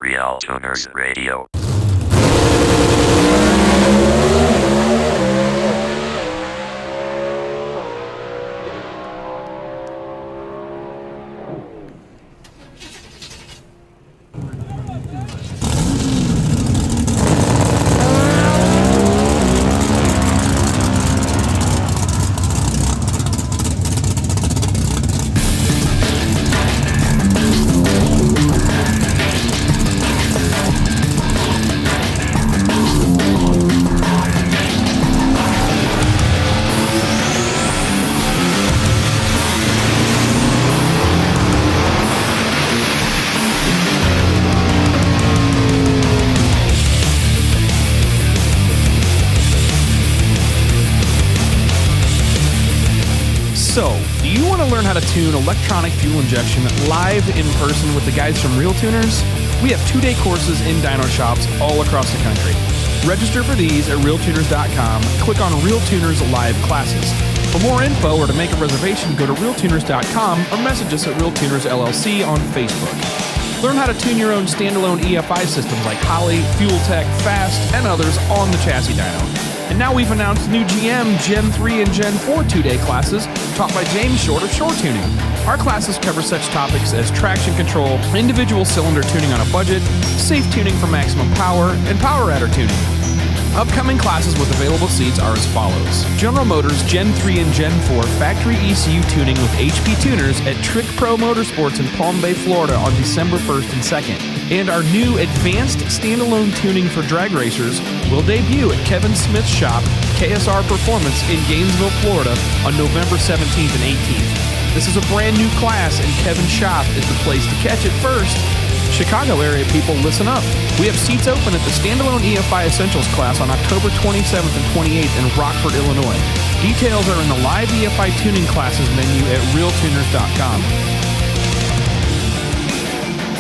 RealTuners Radio. Tune electronic fuel injection live in person with the guys from RealTuners. We have 2-day courses in dyno shops all across the country. Register for these at RealTuners.com. Click on RealTuners live classes. For more info or to make a reservation, go to RealTuners.com or message us at RealTuners LLC on Facebook. Learn how to tune your own standalone EFI systems like Holly, Fuel Tech, Fast, and others on the chassis dyno. And now we've announced new GM, Gen 3, and Gen 4 2-day classes taught by James Short of Shore Tuning. Our classes cover such topics as traction control, individual cylinder tuning on a budget, safe tuning for maximum power, and power adder tuning. Upcoming classes with available seats are as follows. General Motors Gen 3 and Gen 4 factory ECU tuning with HP tuners at Trick Pro Motorsports in Palm Bay, Florida on December 1st and 2nd. And our new advanced standalone tuning for drag racers will debut at Kevin Smith's shop, KSR Performance in Gainesville, Florida on November 17th and 18th. This is a brand new class and Kevin's shop is the place to catch it first. Chicago area people, listen up. We have seats open at the standalone EFI Essentials class on October 27th and 28th in Rockford, Illinois. Details are in the live EFI tuning classes menu at RealTuners.com.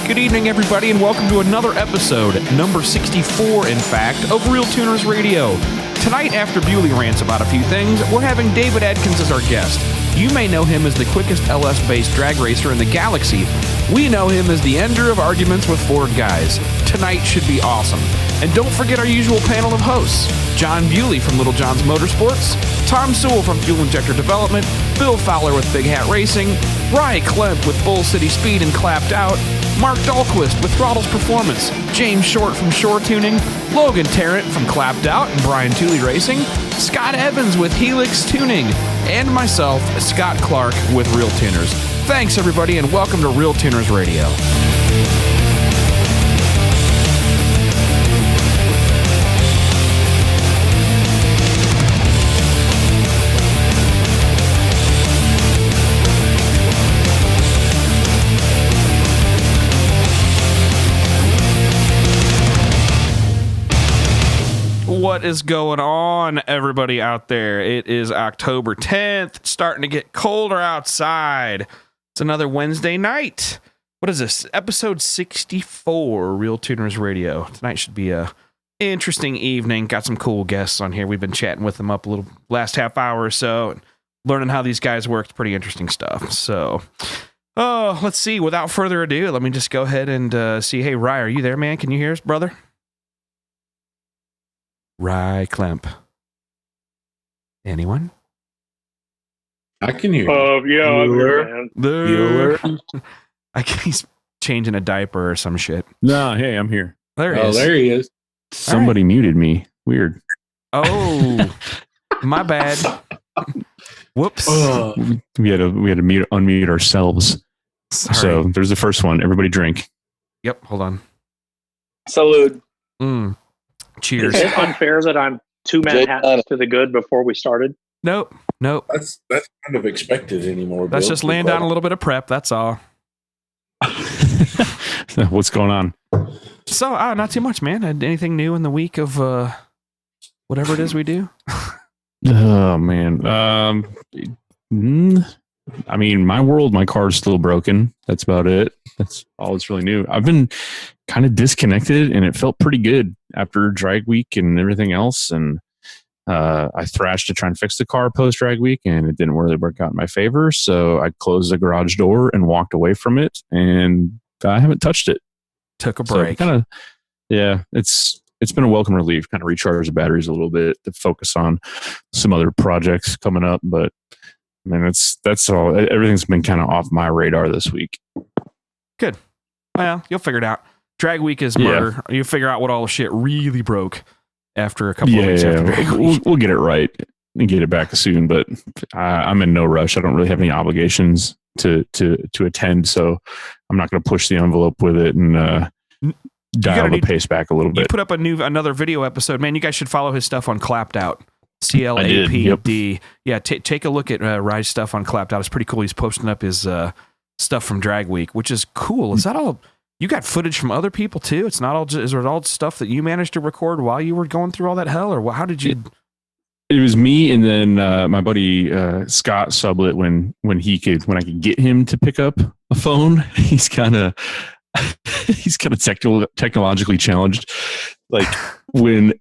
Good evening, everybody, and welcome to another episode, number 64, in fact, of RealTuners Radio. Tonight, after Bewley rants about a few things, we're having David Adkins as our guest. You may know him as the quickest LS-based drag racer in the galaxy. We know him as the ender of arguments with Ford guys. Tonight should be awesome. And don't forget our usual panel of hosts. John Bewley from Little John's Motorsports, Tom Sewell from Fuel Injector Development, Bill Fowler with Big Hat Racing, Rye Klemp with Bull City Speed and Clapped Out, Mark Dahlquist with Throttles Performance, James Short from Shore Tuning, Logan Tarrant from Clapped Out and Brian Tooley Racing, Scott Evans with Helix Tuning, and myself, Scott Clark with RealTuners. Thanks, everybody, and welcome to RealTuners Radio. What is going on, everybody out there? It is October 10th. It's starting to get colder outside. It's another Wednesday night. What is this? Episode 64, RealTuners Radio. Tonight should be a interesting evening. Got some cool guests on here. We've been chatting with them up a little last half hour or so, and learning how these guys work. Pretty interesting stuff. So, let's see. Without further ado, let me just go ahead and see. Hey, Rye, are you there, man? Can you hear us, brother? Rye Klemp. Anyone? I can hear you. Yeah, I'm here, man. He's changing a diaper or some shit. No, hey, I'm here. There he is. There he is. Somebody muted me. Weird. Oh, my bad. Whoops. We had to unmute ourselves. Sorry. So there's the first one. Everybody drink. Yep, hold on. Salute. Cheers. Is it unfair that I'm two Manhattans to the good before we started? Nope. That's kind of expected anymore. That's Bill. just laying down a little bit of prep. That's all. What's going on? So, not too much, man. Anything new in the week of whatever it is we do? Oh, man. I mean, my car's still broken. That's about it. That's all that's really new. I've been kind of disconnected, and it felt pretty good after drag week and everything else. And I thrashed to try and fix the car post drag week, and it didn't really work out in my favor. So I closed the garage door and walked away from it, and I haven't touched it. Took a break. So it's been a welcome relief. Kind of recharge the batteries a little bit to focus on some other projects coming up. But I mean, that's all. Everything's been kind of off my radar this week. Good. Well, you'll figure it out. Drag week is murder. You'll figure out what all the shit really broke after a couple of weeks after drag week. We'll get it right and get it back soon. But I'm in no rush. I don't really have any obligations to attend, so I'm not going to push the envelope with it and dial the pace back a little bit. You put up another video episode, man. You guys should follow his stuff on Clapped Out. CLAPD. Yep. Yeah, take a look at Rye's stuff on Clapped Out. It's pretty cool. He's posting up his stuff from Drag Week, which is cool. Is that all? You got footage from other people too? It's not all. Is it all stuff that you managed to record while you were going through all that hell, or how did you? It was me and then my buddy Scott Sublet when I could get him to pick up a phone. He's kind of technologically challenged. Like when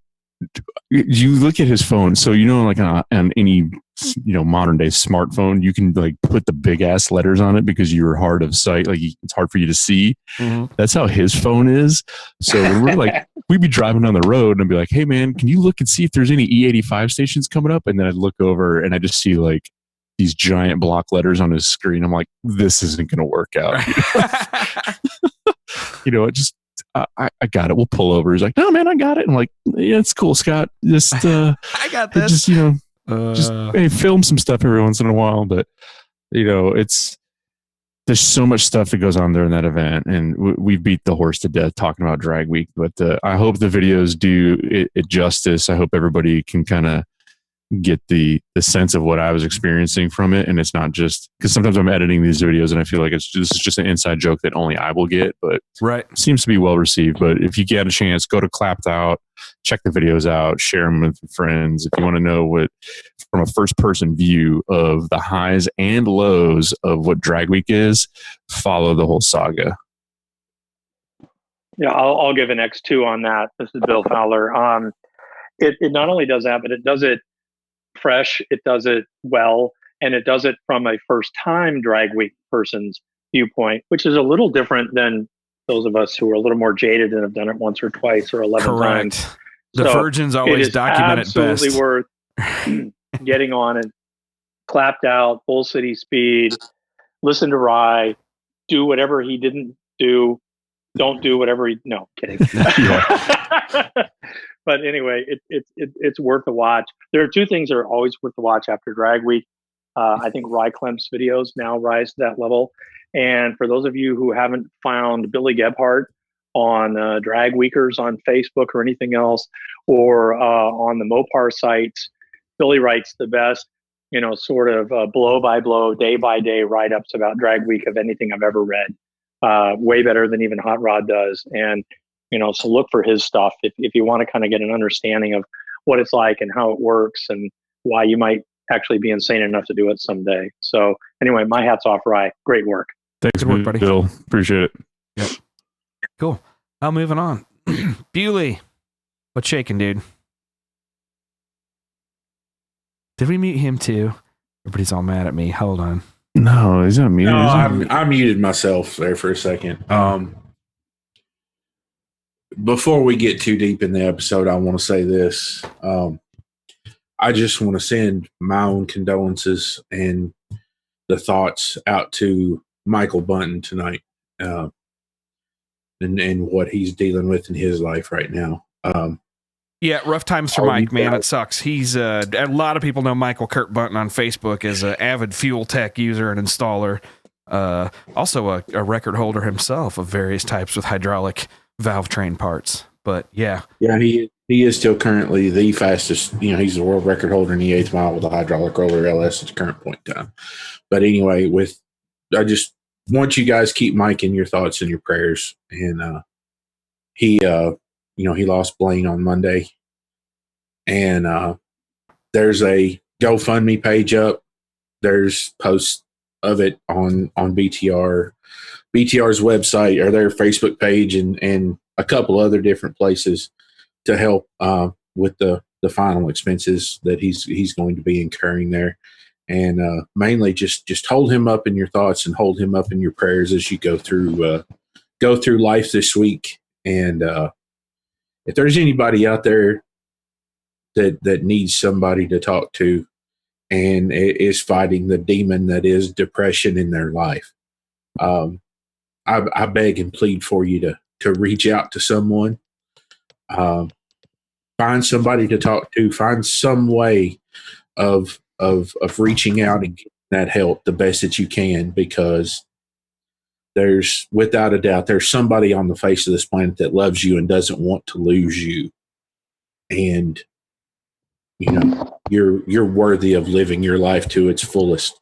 you look at his phone, so like on any modern day smartphone, you can like put the big ass letters on it because you're hard of sight, like it's hard for you to see. Mm-hmm. That's how his phone is. So when we're like, we'd be driving down the road and I'd be like, hey man, can you look and see if there's any E85 stations coming up? And then I'd look over and I just see like these giant block letters on his screen. I'm like, this isn't going to work out. It just, I got it. We'll pull over. He's like, no, man, I got it. I'm like, yeah, it's cool, Scott. Just, I got this. Hey, film some stuff every once in a while. But, there's so much stuff that goes on during that event. And we beat the horse to death talking about Drag Week. But I hope the videos do it justice. I hope everybody can kind of get the sense of what I was experiencing from it, and it's not just because sometimes I'm editing these videos and I feel like this is just an inside joke that only I will get, but it seems to be well received. But if you get a chance, go to Clapped Out, check the videos out, share them with your friends. If you want to know what from a first person view of the highs and lows of what Drag Week is, follow the whole saga. Yeah, I'll give an X2 on that. This is Bill Fowler. It not only does that, but it does it fresh, it does it well, and it does it from a first-time Drag Week person's viewpoint, which is a little different than those of us who are a little more jaded and have done it once or twice or 11 times. The virgins always document it best. It is absolutely worth getting on and Clapped Out, full city speed, listen to Rye, do whatever he didn't do, don't do whatever he... No, kidding. But anyway, it's worth a watch. There are two things that are always worth the watch after Drag Week. I think Rye Klemp's videos now rise to that level. And for those of you who haven't found Billy Gebhardt on Drag Weekers on Facebook or anything else, or on the Mopar sites, Billy writes the best, sort of blow by blow, day by day write-ups about Drag Week of anything I've ever read. Way better than even Hot Rod does. And so look for his stuff if you want to kind of get an understanding of what it's like and how it works and why you might actually be insane enough to do it someday. So anyway, my hat's off, Rye. Great work. Thanks, good work, buddy. Bill. Appreciate it. Yep. Cool. Now moving on. Bewley, what's shaking, dude? Did we mute him too? Everybody's all mad at me. Hold on. No, he's not muted. No, I muted myself there for a second. Before we get too deep in the episode, I want to say this. I just want to send my own condolences and the thoughts out to Michael Bunton tonight, and what he's dealing with in his life right now. Yeah, rough times for Mike, man. It sucks. He's a lot of people know Michael Kurt Bunton on Facebook as an avid fuel tech user and installer. Also a record holder himself of various types with hydraulic valve train parts. But yeah, he is still currently the fastest. He's the world record holder in the 8th mile with a hydraulic roller LS at the current point in time. But anyway, I just want you guys keep Mike in your thoughts and your prayers. And he lost Blaine on Monday, and there's a GoFundMe page up. There's posts of it on BTR's website or their Facebook page and a couple other different places to help with the final expenses that he's going to be incurring there. And mainly just hold him up in your thoughts and hold him up in your prayers as you go through go through life this week. And if there's anybody out there that needs somebody to talk to and is fighting the demon that is depression in their life, I beg and plead for you to reach out to someone. Find somebody to talk to. Find some way of reaching out and getting that help the best that you can, because there's, without a doubt, there's somebody on the face of this planet that loves you and doesn't want to lose you. And you're worthy of living your life to its fullest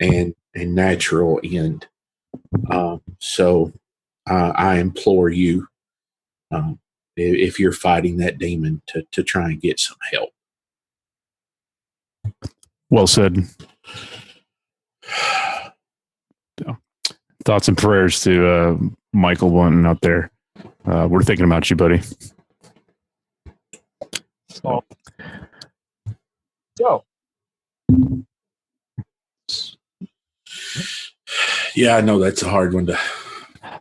and natural end. So I implore you, if you're fighting that demon, to try and get some help. Well said. Thoughts and prayers to Michael Bunton out there. We're thinking about you, buddy. So. Yeah, I know that's a hard one to.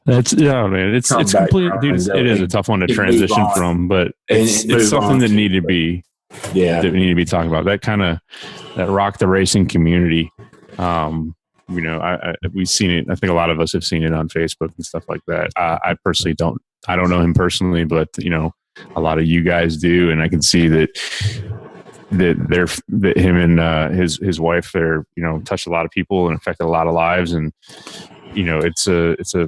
Man. It's complete, dude. It is a tough one to transition from, but it's something that needed to be. Yeah, that we need to be talking about. That rocked the racing community. We've seen it. I think a lot of us have seen it on Facebook and stuff like that. I personally don't. I don't know him personally, but a lot of you guys do, and I can see that him and his wife, they're touched a lot of people and affected a lot of lives, and it's a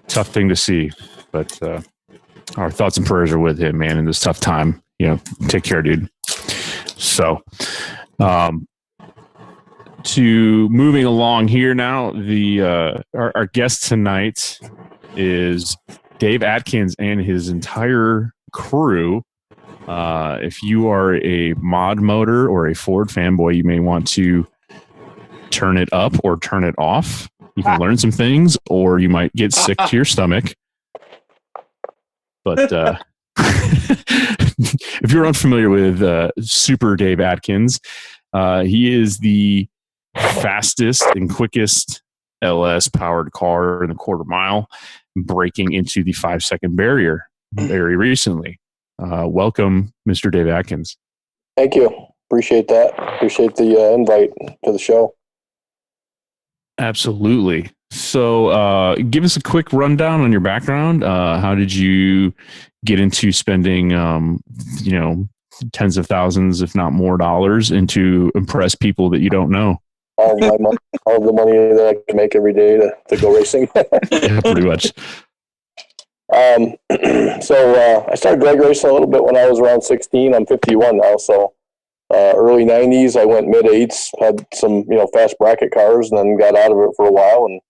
tough thing to see. But our thoughts and prayers are with him, man, in this tough time. Take care, dude. So, to moving along here now, our guest tonight is Dave Adkins and his entire crew. If you are a ModMotor or a Ford fanboy, you may want to turn it up or turn it off. You can learn some things, or you might get sick to your stomach. But if you're unfamiliar with Super Dave Adkins, he is the fastest and quickest LS powered car in the quarter mile, breaking into the 5-second barrier very recently. Welcome, Mr. Dave Adkins. Thank you. Appreciate that. Appreciate the invite to the show. Absolutely. So give us a quick rundown on your background. How did you get into spending, tens of thousands, if not more dollars to impress people that you don't know? All the money that I can make every day to go racing. Yeah, pretty much. So I started drag racing a little bit when I was around 16. I'm 51 now. So early 90s, I went mid-8s, had some, fast bracket cars, and then got out of it for a while and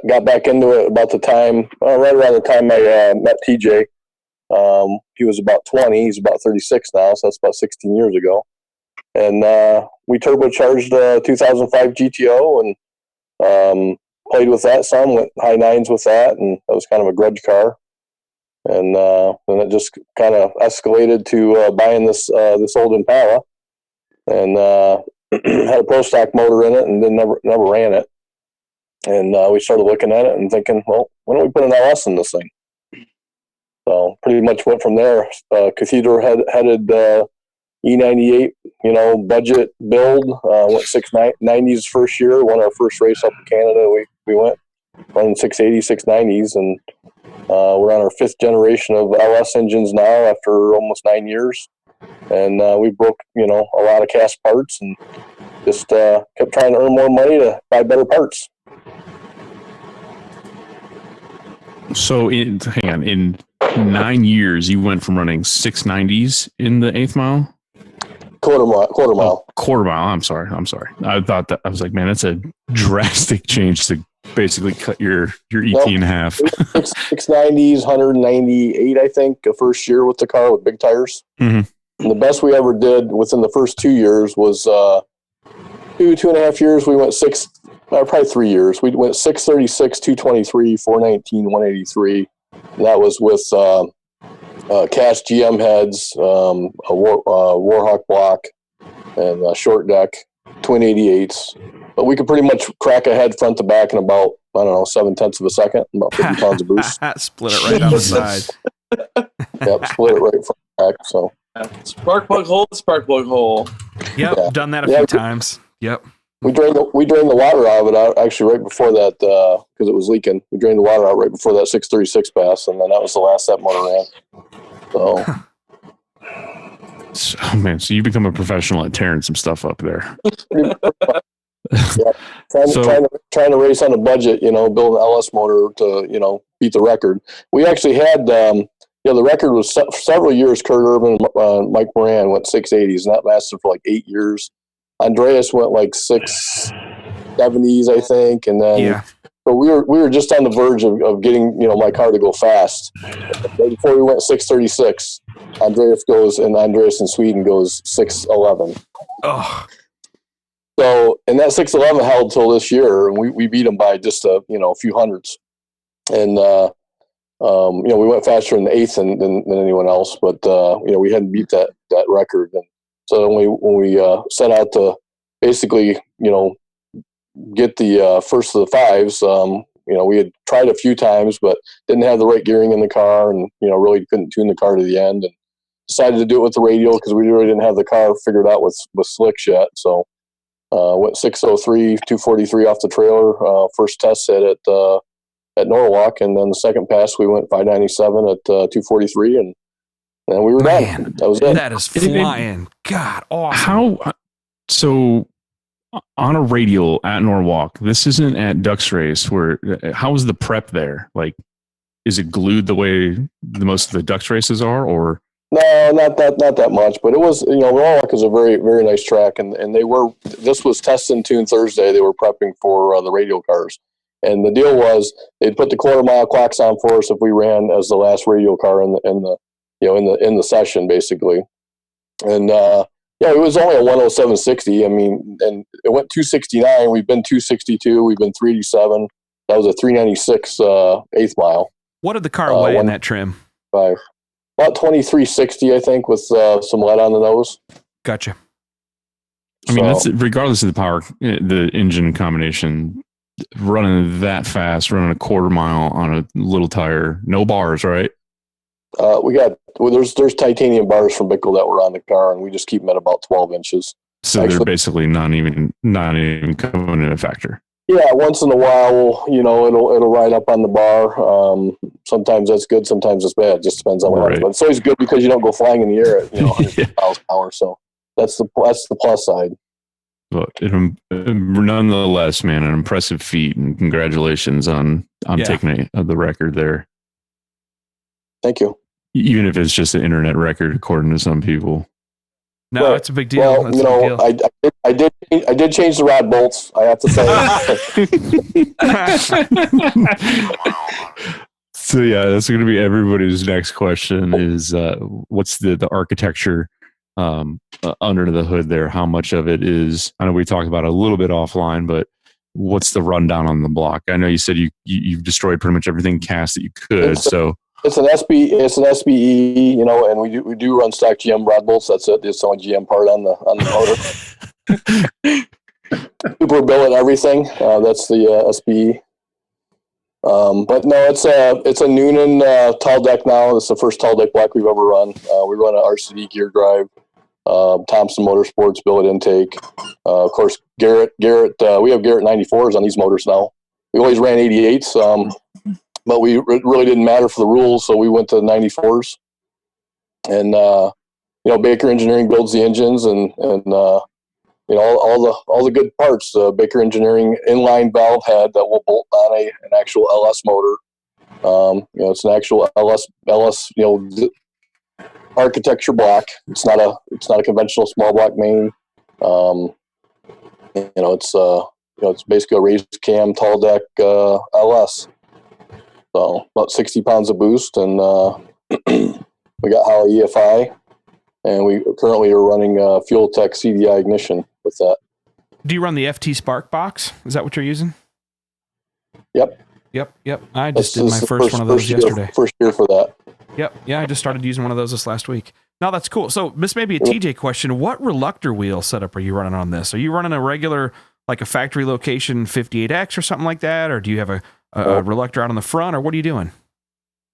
got back into it about the time, right around the time I met TJ. He was about 20. He's about 36 now, so that's about 16 years ago. And we turbocharged a 2005 GTO and played with that some, went high 9s with that, and that was kind of a grudge car. And then it just kind of escalated to buying this old Impala, and had a Pro Stock motor in it, and then never ran it. And we started looking at it and thinking, well, why don't we put an LS in this thing? So pretty much went from there. Cathedral headed E98, budget build. Went 690s first year. Won our first race up in Canada. We went running 680s, 690s, and we're on our 5th generation of LS engines now after almost 9 years. And we broke, a lot of cast parts and just kept trying to earn more money to buy better parts. So in 9 years, you went from running 690s in the 8th mile? Quarter mile. Oh, quarter mile. I'm sorry. I thought that, I was like, man, that's a drastic change to basically cut your ET in half. 690s, 198, I think, the first year with the car with big tires. Mm-hmm. And the best we ever did within the first 2 years was 2.5 years. We went probably 3 years. We went 636, 223, 419, 183. And that was with cast GM heads, a Warhawk block, and a short deck, twin 88s. but we could pretty much crack a head front to back in about, I don't know, 7/10 of a second, about 50 pounds of boost. Split it right down the side. Yep, split it right front to back. So Spark plug hole. Yep, Yeah. done that a few times. Yep. we drained the water out of it out actually right before that because it was leaking. We drained the water out right before that 636 pass, and then that was the last that motor ran. So. Oh man, so you become a professional at tearing some stuff up there. Yeah, trying to race on a budget, build an LS motor to, beat the record. We actually had, the record was several years. Kurt Urban and Mike Moran went 680s, and that lasted for like 8 years. Andreas went like 670s, I think, and then but we were just on the verge of getting my car to go fast. Right before we went 636, Andreas in Sweden goes 611. Oh. So, and that 611 held till this year, and we beat them by just a few hundreds. And we went faster in the eighth than anyone else, but we hadn't beat that record. And so when we set out to basically get the first of the fives, we had tried a few times, but didn't have the right gearing in the car, and really couldn't tune the car to the end, and decided to do it with the radial because we really didn't have the car figured out with slicks yet. So. Went 603, 243 off the trailer. First test hit at Norwalk, and then the second pass we went 597 at 243, and we were done. That was it. That is flying. God, awesome. So on a radial at Norwalk, this isn't at Ducks Race. How is the prep there? Like, is it glued the way most of the Ducks races are, or? No, not that much, but it was, Norwalk is a very, very nice track, and this was test and tune Thursday. They were prepping for the radial cars, and the deal was they'd put the quarter-mile clocks on for us if we ran as the last radial car in the session, basically. And it was only a 107.60. I mean, and it went 269. We've been 262. We've been 387. That was a 396 eighth mile. What did the car weigh in that trim? 5. About 2360, I think, with some lead on the nose. Gotcha. I mean, that's regardless of the power, the engine combination, running that fast, running a quarter mile on a little tire, no bars, right? There's titanium bars from Bickle that were on the car, and we just keep them at about 12 inches. So actually, they're basically not even coming in a factor. Yeah, once in a while, it'll ride up on the bar. Sometimes that's good, sometimes it's bad. It just depends on what happens. But it's always good because you don't go flying in the air at 100 miles an hour. So that's the plus side. But nonetheless, man, an impressive feat, and congratulations on taking the record there. Thank you. Even if it's just an internet record, according to some people. No, it's a big deal. Well, I did change the rod bolts, I have to say. So yeah, that's going to be everybody's next question is what's the architecture under the hood there? How much of it is, I know we talked about it a little bit offline, but what's the rundown on the block? I know you said you've destroyed pretty much everything cast that you could. It's an SBE, and we do run stock GM rod bolts. That's it. It's the only GM part on the motor. Super billet everything. That's the SBE. But no, it's a Noonan tall deck now. It's the first tall deck block we've ever run. We run an RCD gear drive, Thompson Motorsports billet intake. Of course, Garrett. We have Garrett 94s on these motors now. We always ran 88s. But it really didn't matter for the rules, so we went to 94s. And Baker Engineering builds the engines, and all the good parts. Baker Engineering inline valve head that will bolt on an actual LS motor. It's an actual LS architecture block. It's not a conventional small block main. It's basically a raised cam tall deck LS. So about 60 pounds of boost, and we got Holley EFI, and we currently are running Fuel Tech CDI ignition with that. Do you run the FT Spark box? Is that what you're using? Yep. I just did my first one of those yesterday. First year for that. Yep. Yeah, I just started using one of those this last week. No, that's cool. So this may be a TJ question. What reluctor wheel setup are you running on this? Are you running a regular like a factory location 58X or something like that, or do you have a reluctor out on the front, or what are you doing?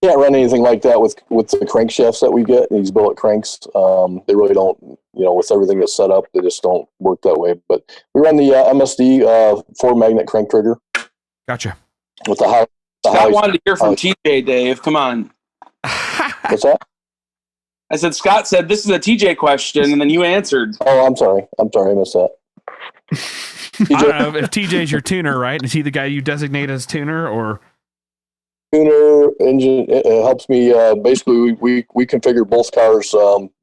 Can't run anything like that with the crankshafts that we get, these billet cranks. They really don't, with everything that's set up, they just don't work that way. But we run the MSD 4-magnet crank trigger. Gotcha. With the high. Scott wanted to hear from TJ, Dave. Come on. What's that? I said, Scott said, this is a TJ question, and then you answered. Oh, I'm sorry. I missed that. I don't know if TJ's your tuner, right? Is he the guy you designate as tuner, or? Tuner engine, it helps me. Basically, we configured both cars,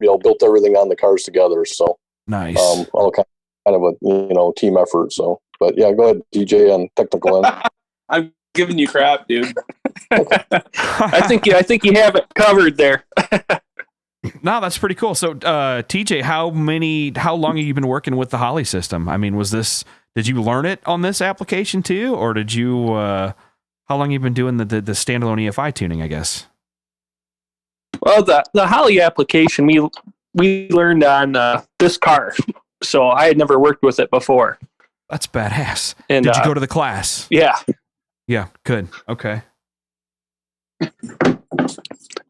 built everything on the cars together. So nice. All kind of a, team effort. So, but yeah, go ahead, DJ, on technical end. I'm giving you crap, dude. I think you have it covered there. No, that's pretty cool. So, TJ, how long have you been working with the Holley system? I mean, did you learn it on this application too, or did you, how long have you been doing the standalone EFI tuning, I guess? Well, the Holley application, we learned on this car. So I had never worked with it before. That's badass. And, did you go to the class? Yeah. Yeah, good. Okay.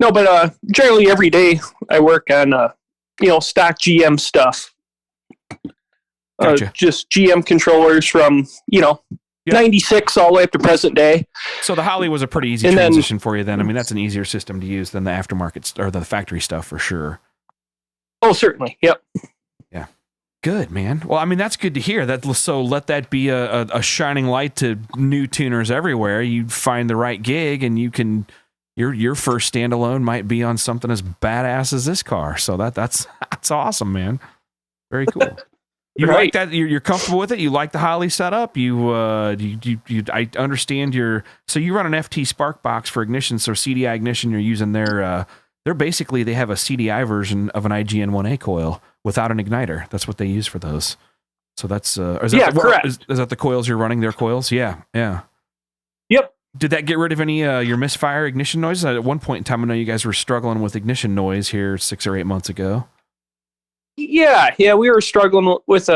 No, but generally every day I work on, stock GM stuff. Gotcha. Just GM controllers from, 96 all the way up to present day. So the Holley was a pretty easy transition for you then. I mean, that's an easier system to use than the aftermarket or the factory stuff for sure. Oh, certainly. Yep. Yeah. Good, man. Well, I mean, that's good to hear. So let that be a shining light to new tuners everywhere. You find the right gig and you can... Your first standalone might be on something as badass as this car. So that's awesome, man. Very cool. You like that? You're comfortable with it? You like the Holley setup? I understand so you run an FT Spark box for ignition. So CDI ignition, you're using they have a CDI version of an IGN-1A coil without an igniter. That's what they use for those. So that's, correct. Is that the coils you're running, their coils? Yeah. Yeah. Yep. Did that get rid of any your misfire ignition noises? At one point in time, I know you guys were struggling with ignition noise here 6 or 8 months ago. Yeah, we were struggling with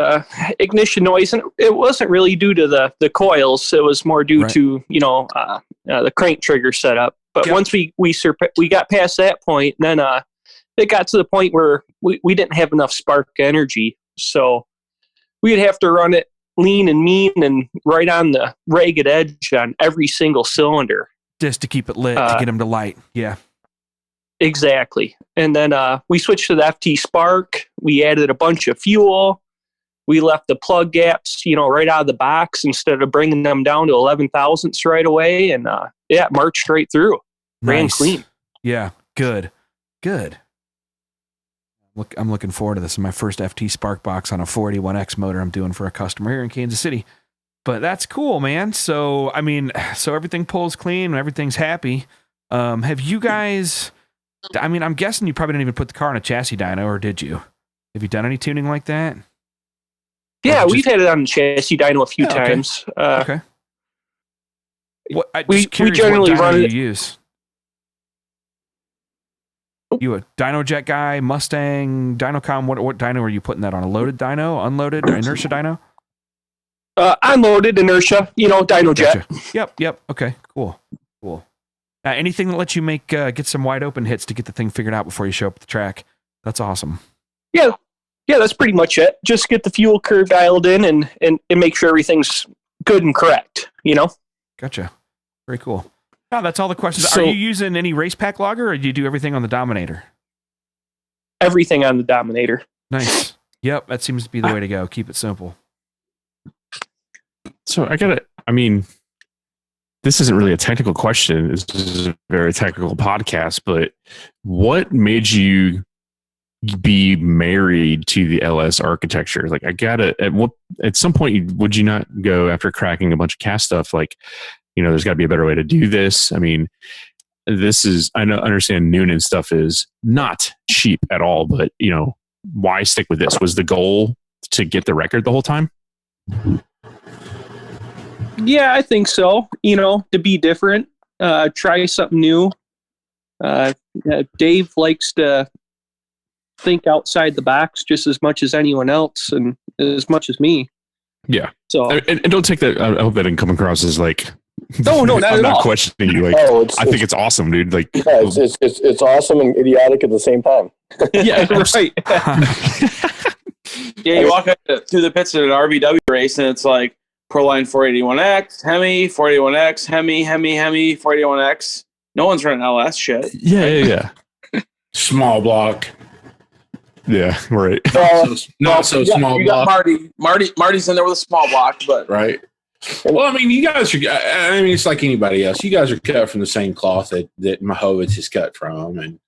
ignition noise, and it wasn't really due to the coils. It was more due to the crank trigger setup. But once we got past that point, then it got to the point where we didn't have enough spark energy, so we'd have to run it lean and mean and right on the ragged edge on every single cylinder. Just to keep it lit, to get them to light. Yeah. Exactly. And then we switched to the FT Spark. We added a bunch of fuel. We left the plug gaps, right out of the box instead of bringing them down to 11 thousandths right away. And marched right through. Ran clean. Yeah. Good. I'm looking forward to this. My first FT Spark box on a 481X motor I'm doing for a customer here in Kansas City. But that's cool, man. So, I mean, everything pulls clean and everything's happy. Have you guys... I mean, I'm guessing you probably didn't even put the car on a chassis dyno, or did you? Have you done any tuning like that? Yeah, we've had it on a chassis dyno a few times. Okay. We generally run it. You use? You a DynoJet guy, Mustang, Dynocom? What dyno are you putting that on? A loaded dyno, unloaded, or inertia dyno? Unloaded inertia, DynoJet. Gotcha. Yep. Okay, cool. Anything that lets you get some wide open hits to get the thing figured out before you show up at the track. That's awesome. Yeah, that's pretty much it. Just get the fuel curve dialed in and make sure everything's good and correct, Gotcha. Very cool. Oh, that's all the questions. Are you using any race pack logger, or do you do everything on the Dominator? Everything on the Dominator. Nice. Yep, that seems to be the way to go. Keep it simple. So this isn't really a technical question. This is a very technical podcast, but what made you be married to the LS architecture? Like, at some point, would you not go after cracking a bunch of cast stuff? Like, there's got to be a better way to do this. I mean, I understand Noonan stuff is not cheap at all, but why stick with this? Was the goal to get the record the whole time? Yeah, I think so. To be different, try something new. Dave likes to think outside the box just as much as anyone else and as much as me. Yeah. So and don't take that. I hope that didn't come across as like. No, not I'm at not all. questioning you. Like, I think it's awesome, dude. Like, yeah, it's awesome and idiotic at the same time. yeah, right. Yeah, you walk up through the pits at an RVW race, and it's like Proline 481X, Hemi, 481X, Hemi, 481X. No one's running LS shit. Yeah. Small block. Yeah, right. Not so small You block. got Marty's in there with a small block, but Right. Well, I mean, you guys are. I mean, it's like anybody else. You guys are cut from the same cloth that Mahovitz is cut from, and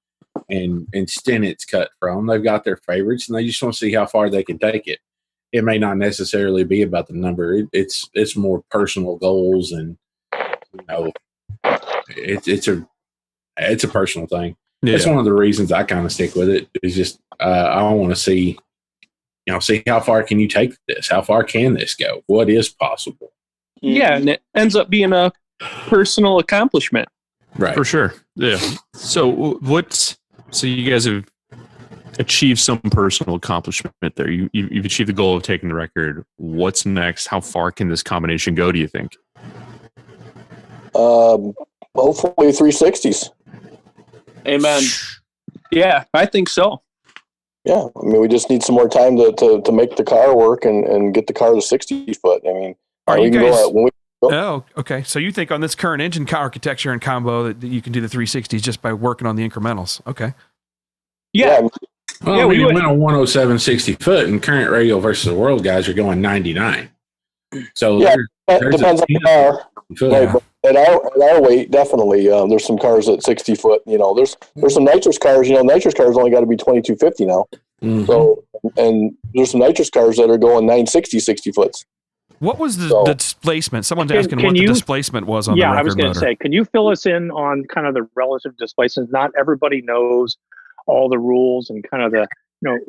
Stennett's cut from. They've got their favorites, and they just want to see how far they can take it. It may not necessarily be about the number. It's more personal goals, and it's a personal thing. Yeah. It's one of the reasons I kind of stick with it. Is just I want to see, see how far can you take this? How far can this go? What is possible? Yeah, and it ends up being a personal accomplishment. Right. For sure. Yeah. So so you guys have achieved some personal accomplishment there. You've achieved the goal of taking the record. What's next? How far can this combination go, do you think? Hopefully 360s. amen. Yeah, I think so. Yeah, I mean, we just need some more time to make the car work and get the car to 60 foot. I mean, Are we you can guys? go when we Oh, okay. So you think on this current engine architecture and combo that you can do the 360s just by working on the incrementals? Okay. Yeah. Well, Yeah, we we went on 107 60 foot, and current radial versus the world guys are going 99. So Yeah, it there's depends on the car. foot. Right, but at our weight, definitely, there's some cars at 60 foot. There's some nitrous cars. Nitrous cars only got to be 2250 now. Mhm. So, and there's some nitrous cars that are going 960 60 foots. What was the displacement? Someone's asking what the displacement was on the record I was going to motor. say, can you fill us in on kind of the relative displacement? Not everybody knows all the rules and kind of the,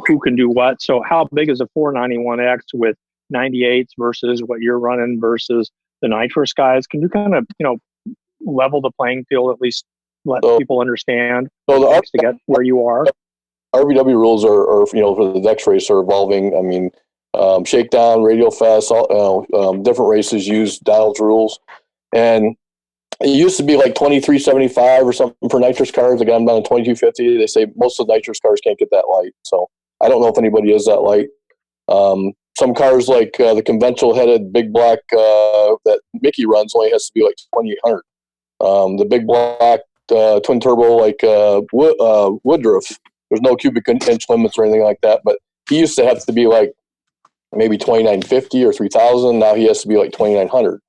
who can do what. So how big is a 491X with 98s versus what you're running versus the nitrous guys? Can you kind of, level the playing field, at least let people understand to get where you are? RVW rules are for the Dex race are evolving. I mean, shakedown, radial fast, different races use Donald's rules. And it used to be like 2375 or something for nitrous cars. I got them down to 2250. They say most of the nitrous cars can't get that light. So I don't know if anybody is that light. Some cars like the conventional headed big block that Mickey runs only has to be like 2800. The big block twin turbo like Woodruff, there's no cubic inch limits or anything like that. But he used to have to be like maybe 2950 or 3000. Now he has to be like 2900.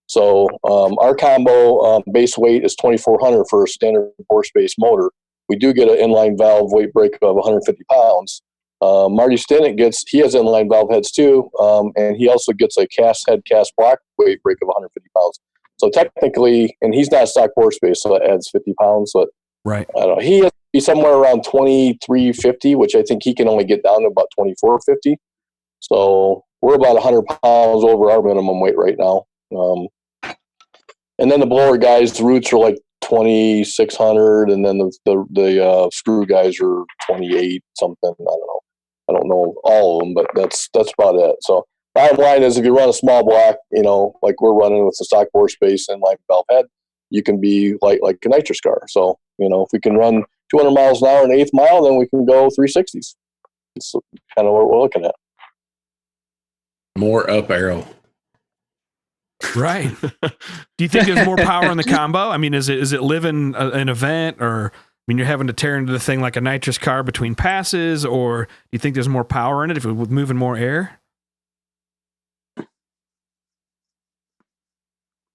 So our combo base weight is 2400 for a standard four-space motor. We do get an inline valve weight break of 150 pounds. Marty Stinnett he has inline valve heads too, and he also gets a cast head, cast block weight break of 150 pounds. So technically, and he's not stock four-space, so that adds 50 pounds. But right, I don't know. He has to be somewhere around 2350, which I think he can only get down to about 2450. So we're about 100 pounds over our minimum weight right now. And then the blower guys, the roots are like 2600, and then the screw guys are 28 something. I don't know all of them, but that's about it. So bottom line is, if you run a small block, like we're running with the stock bore space and like valve head, you can be like a nitrous car. So if we can run 200 miles an hour in the eighth mile, then we can go 360s. It's kind of what we're looking at. More up arrow. right. Do you think there's more power in the combo? I mean, is it living an event, or you're having to tear into the thing like a nitrous car between passes, or do you think there's more power in it if it was moving more air?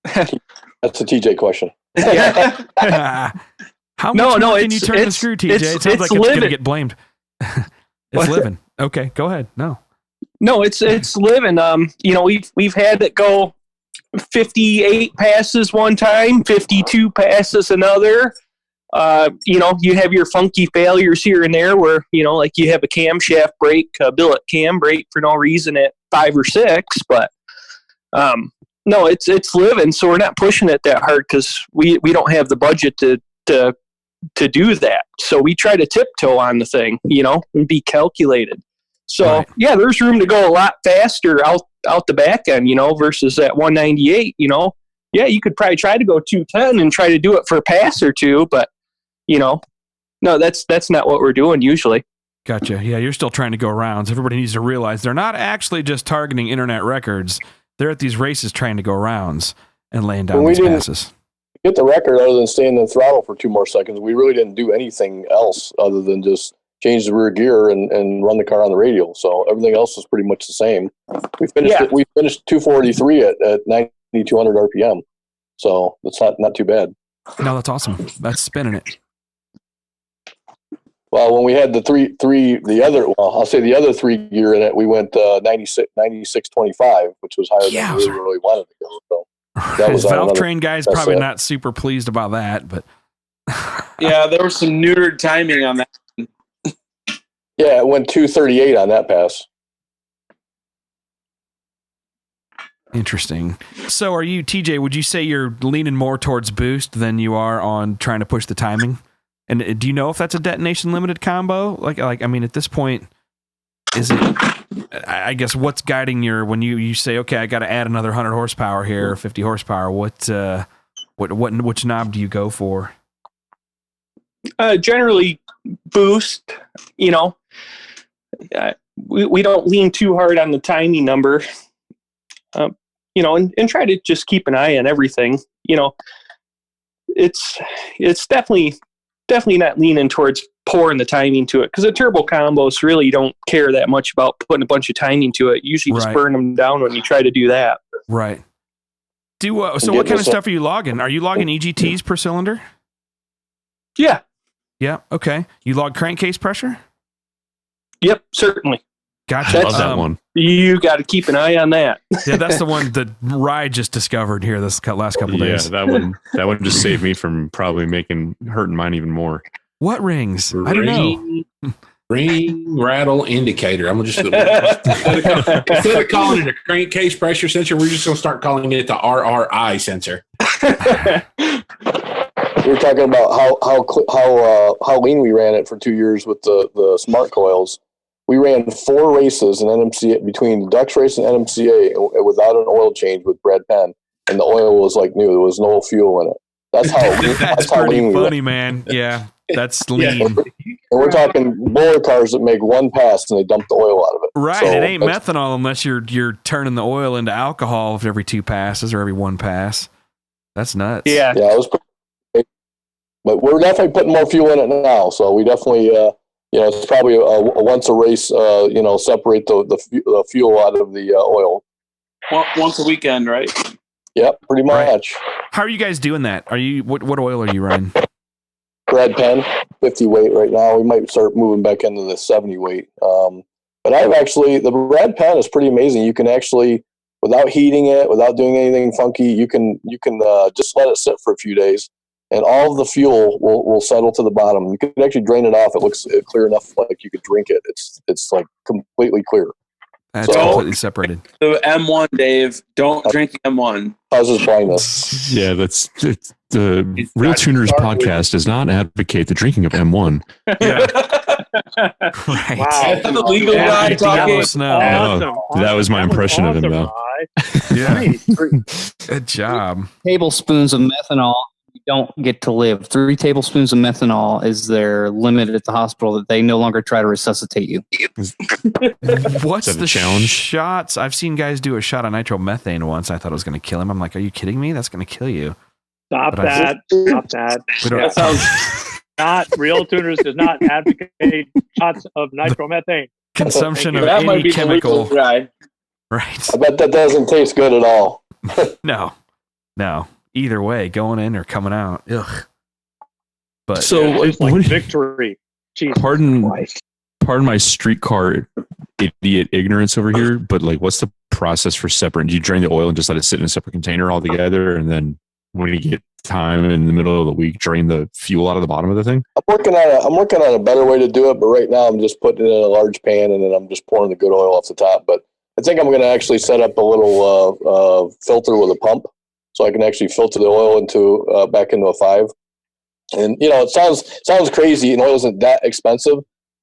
That's a TJ question. How much more can you turn the screw, TJ? It sounds like it's going to get blamed. It's living. Okay, go ahead. No, it's living. We've had it go 58 passes one time, 52 passes another. You have your funky failures here and there where, like you have a camshaft break, a billet cam break for no reason at 5 or 6, but no, it's living. So we're not pushing it that hard because we don't have the budget to do that. So we try to tiptoe on the thing, and be calculated. So right. Yeah, there's room to go a lot faster out out the back end, versus that 198, yeah, you could probably try to go 210 and try to do it for a pass or two, but no, that's not what we're doing usually. Gotcha. Yeah, you're still trying to go rounds. Everybody needs to realize they're not actually just targeting internet records. They're at these races trying to go rounds and laying down these passes. Get the record other than staying in the throttle for 2 more seconds. We really didn't do anything else other than just change the rear gear and run the car on the radial. So everything else was pretty much the same. We finished 243 at 9,200 RPM. So that's not too bad. No, that's awesome. That's spinning it. Well, when we had the the other 3 gear in it, we went 96.25, which was higher than we really wanted to go. So that was Valve Train guys probably not super pleased about that, but yeah, there was some neutered timing on that. Yeah, it went 238 on that pass. Interesting. So are you, TJ, would you say you're leaning more towards boost than you are on trying to push the timing? And do you know if that's a detonation limited combo? Like I mean, at this point, is it, I guess, what's guiding when you say, okay, I got to add another 100 horsepower here, 50 horsepower, which knob do you go for? Generally boost, we don't lean too hard on the timing number, and try to just keep an eye on everything. It's definitely not leaning towards pouring the timing to it, because the turbo combos really don't care that much about putting a bunch of timing to it. You usually just burn them down when you try to do that. Right. So what kind of stuff are you logging? Are you logging EGTs per cylinder? Yeah. Yeah. Okay. You log crankcase pressure? Yep, certainly. Gotcha. I love that one. You got to keep an eye on that. Yeah, that's the one that Rye just discovered here this last couple days. Yeah, that one just saved me from probably hurting mine even more. What rings? I don't know. Ring rattle indicator. I'm just instead of calling it a crankcase pressure sensor, we're just going to start calling it the RRI sensor. We were talking about how lean we ran it for 2 years with the smart coils. We ran 4 races in NMCA between the Dux race and NMCA without an oil change with Brad Penn, and the oil was like new. There was no fuel in it. That's how. That's pretty funny, man. Yeah, that's lean. And we're talking bowler cars that make one pass and they dump the oil out of it. Right. So it ain't methanol unless you're turning the oil into alcohol every 2 passes or every 1 pass. That's nuts. Yeah. Yeah, it was pretty. But we're definitely putting more fuel in it now. So we definitely. It's probably a once a race, separate the fuel out of the oil. Once a weekend, right? Yep, pretty much. Right. How are you guys doing that? What oil are you running? Brad Penn, 50 weight right now. We might start moving back into the 70 weight. But the Brad Penn is pretty amazing. You can actually, without heating it, without doing anything funky, you can just let it sit for a few days. And all of the fuel will settle to the bottom. You can actually drain it off. It looks clear enough, like you could drink it. It's like completely clear. That's completely separated. So M1, Dave, don't drink M1. Causes blindness. Yeah, the RealTuners podcast does not advocate the drinking of M1. Yeah. Right. Wow. The legal guy talking. Awesome. That was my impression of him, though. Yeah. Good job. Tablespoons of methanol. You don't get to live. 3 tablespoons of methanol is their limit at the hospital that they no longer try to resuscitate you. What's the challenge? Shots? I've seen guys do a shot of nitromethane once. I thought it was going to kill him. I'm like, are you kidding me? That's going to kill you. Stop that. That sounds not. RealTuners does not advocate shots of nitromethane. Consumption of any chemical. Right. I bet that doesn't taste good at all. No. Either way, going in or coming out. Ugh. But so it's like victory. Jesus pardon Christ. Pardon my streetcar idiot ignorance over here, but like, what's the process for separating? Do you drain the oil and just let it sit in a separate container altogether, and then when you get time in the middle of the week, drain the fuel out of the bottom of the thing? I'm working on a better way to do it, but right now I'm just putting it in a large pan and then I'm just pouring the good oil off the top. But I think I'm going to actually set up a little filter with a pump, so I can actually filter the oil into back into a 5. And it sounds crazy. Oil isn't that expensive.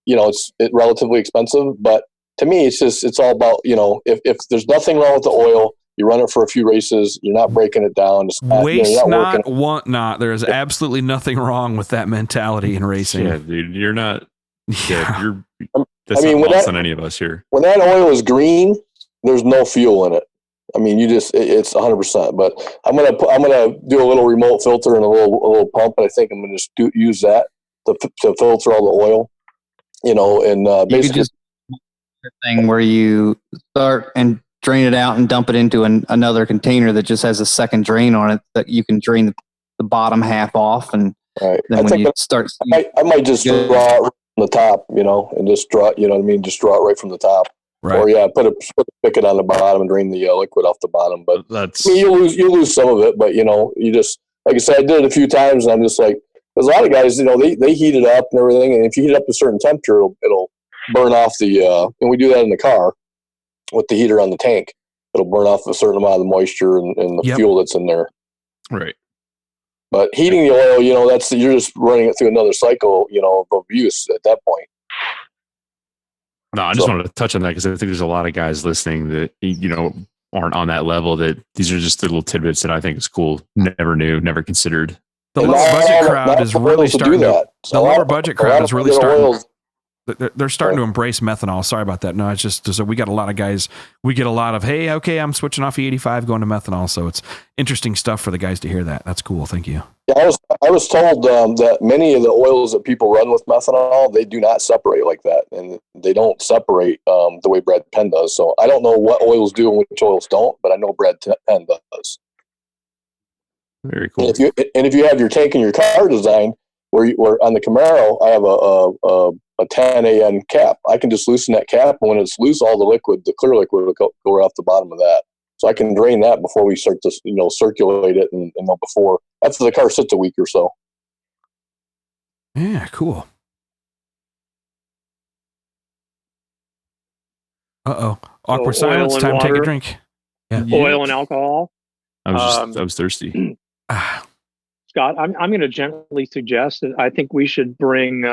It's relatively expensive, but to me, it's all about, if there's nothing wrong with the oil, you run it for a few races, you're not breaking it down. Waste not, want not. There is absolutely nothing wrong with that mentality in racing. Yeah, dude, you're not. Yeah. That's not lost on any of us here. When that oil is green, there's no fuel in it. I mean, it's 100%. But I'm gonna do a little remote filter and a little pump, and I think I'm gonna just use that to filter all the oil. And basically, just thing where you start and drain it out and dump it into another container that just has a second drain on it that you can drain the bottom half off, and right. then when you start, I might just draw it right from the top, and just draw. You know what I mean? Just draw it right from the top. Right. Or put a spigot on the bottom and drain the liquid off the bottom. But that's you lose some of it. But you just, like I said, I did it a few times, and I'm just like, there's a lot of guys, they heat it up and everything, and if you heat it up to a certain temperature, it'll burn off and we do that in the car with the heater on the tank. It'll burn off a certain amount of the moisture and the fuel that's in there. Right. But heating the oil, you're just running it through another cycle, of use at that point. No, I just wanted to touch on that because I think there's a lot of guys listening that, aren't on that level, that these are just the little tidbits that I think is cool. Never knew, never considered. The lower budget crowd is really starting to. The lower budget crowd is really starting. They're starting to embrace methanol. Sorry about that. No, it's just so we got a lot of guys. We get a lot of, hey, okay, I'm switching off E85, going to methanol. So it's interesting stuff for the guys to hear that. That's cool. Thank you. Yeah, I was told that many of the oils that people run with methanol, they do not separate like that, and they don't separate the way Brad Penn does. So I don't know what oils do and which oils don't, but I know Brad Penn does. Very cool. And if you have your tank in your car design, where on the Camaro, I have a 10 AN cap. I can just loosen that cap, and when it's loose, all the clear liquid will go right off the bottom of that. So I can drain that before we start to circulate it, and before after the car sits a week or so. Yeah, cool. Awkward silence. Time to take a drink. Yeah. Oil and alcohol. I was thirsty. Scott, I'm going to gently suggest that I think we should bring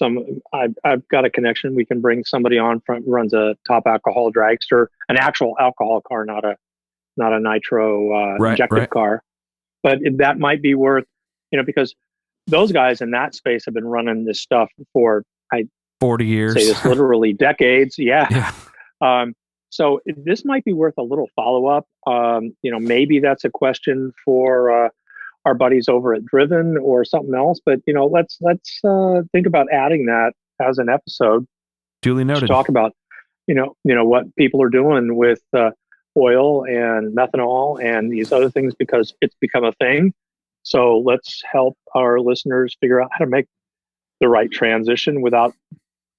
I've got a connection. We can bring somebody on from runs a top alcohol dragster, an actual alcohol car, not a nitro injected car. But that might be worth, because those guys in that space have been running this stuff for 40 years. Say this literally decades. Yeah. So this might be worth a little follow up. Maybe that's a question for our buddies over at Driven or something else. But let's think about adding that as an episode. Duly noted. To talk about what people are doing with oil and methanol and these other things, because it's become a thing. So let's help our listeners figure out how to make the right transition without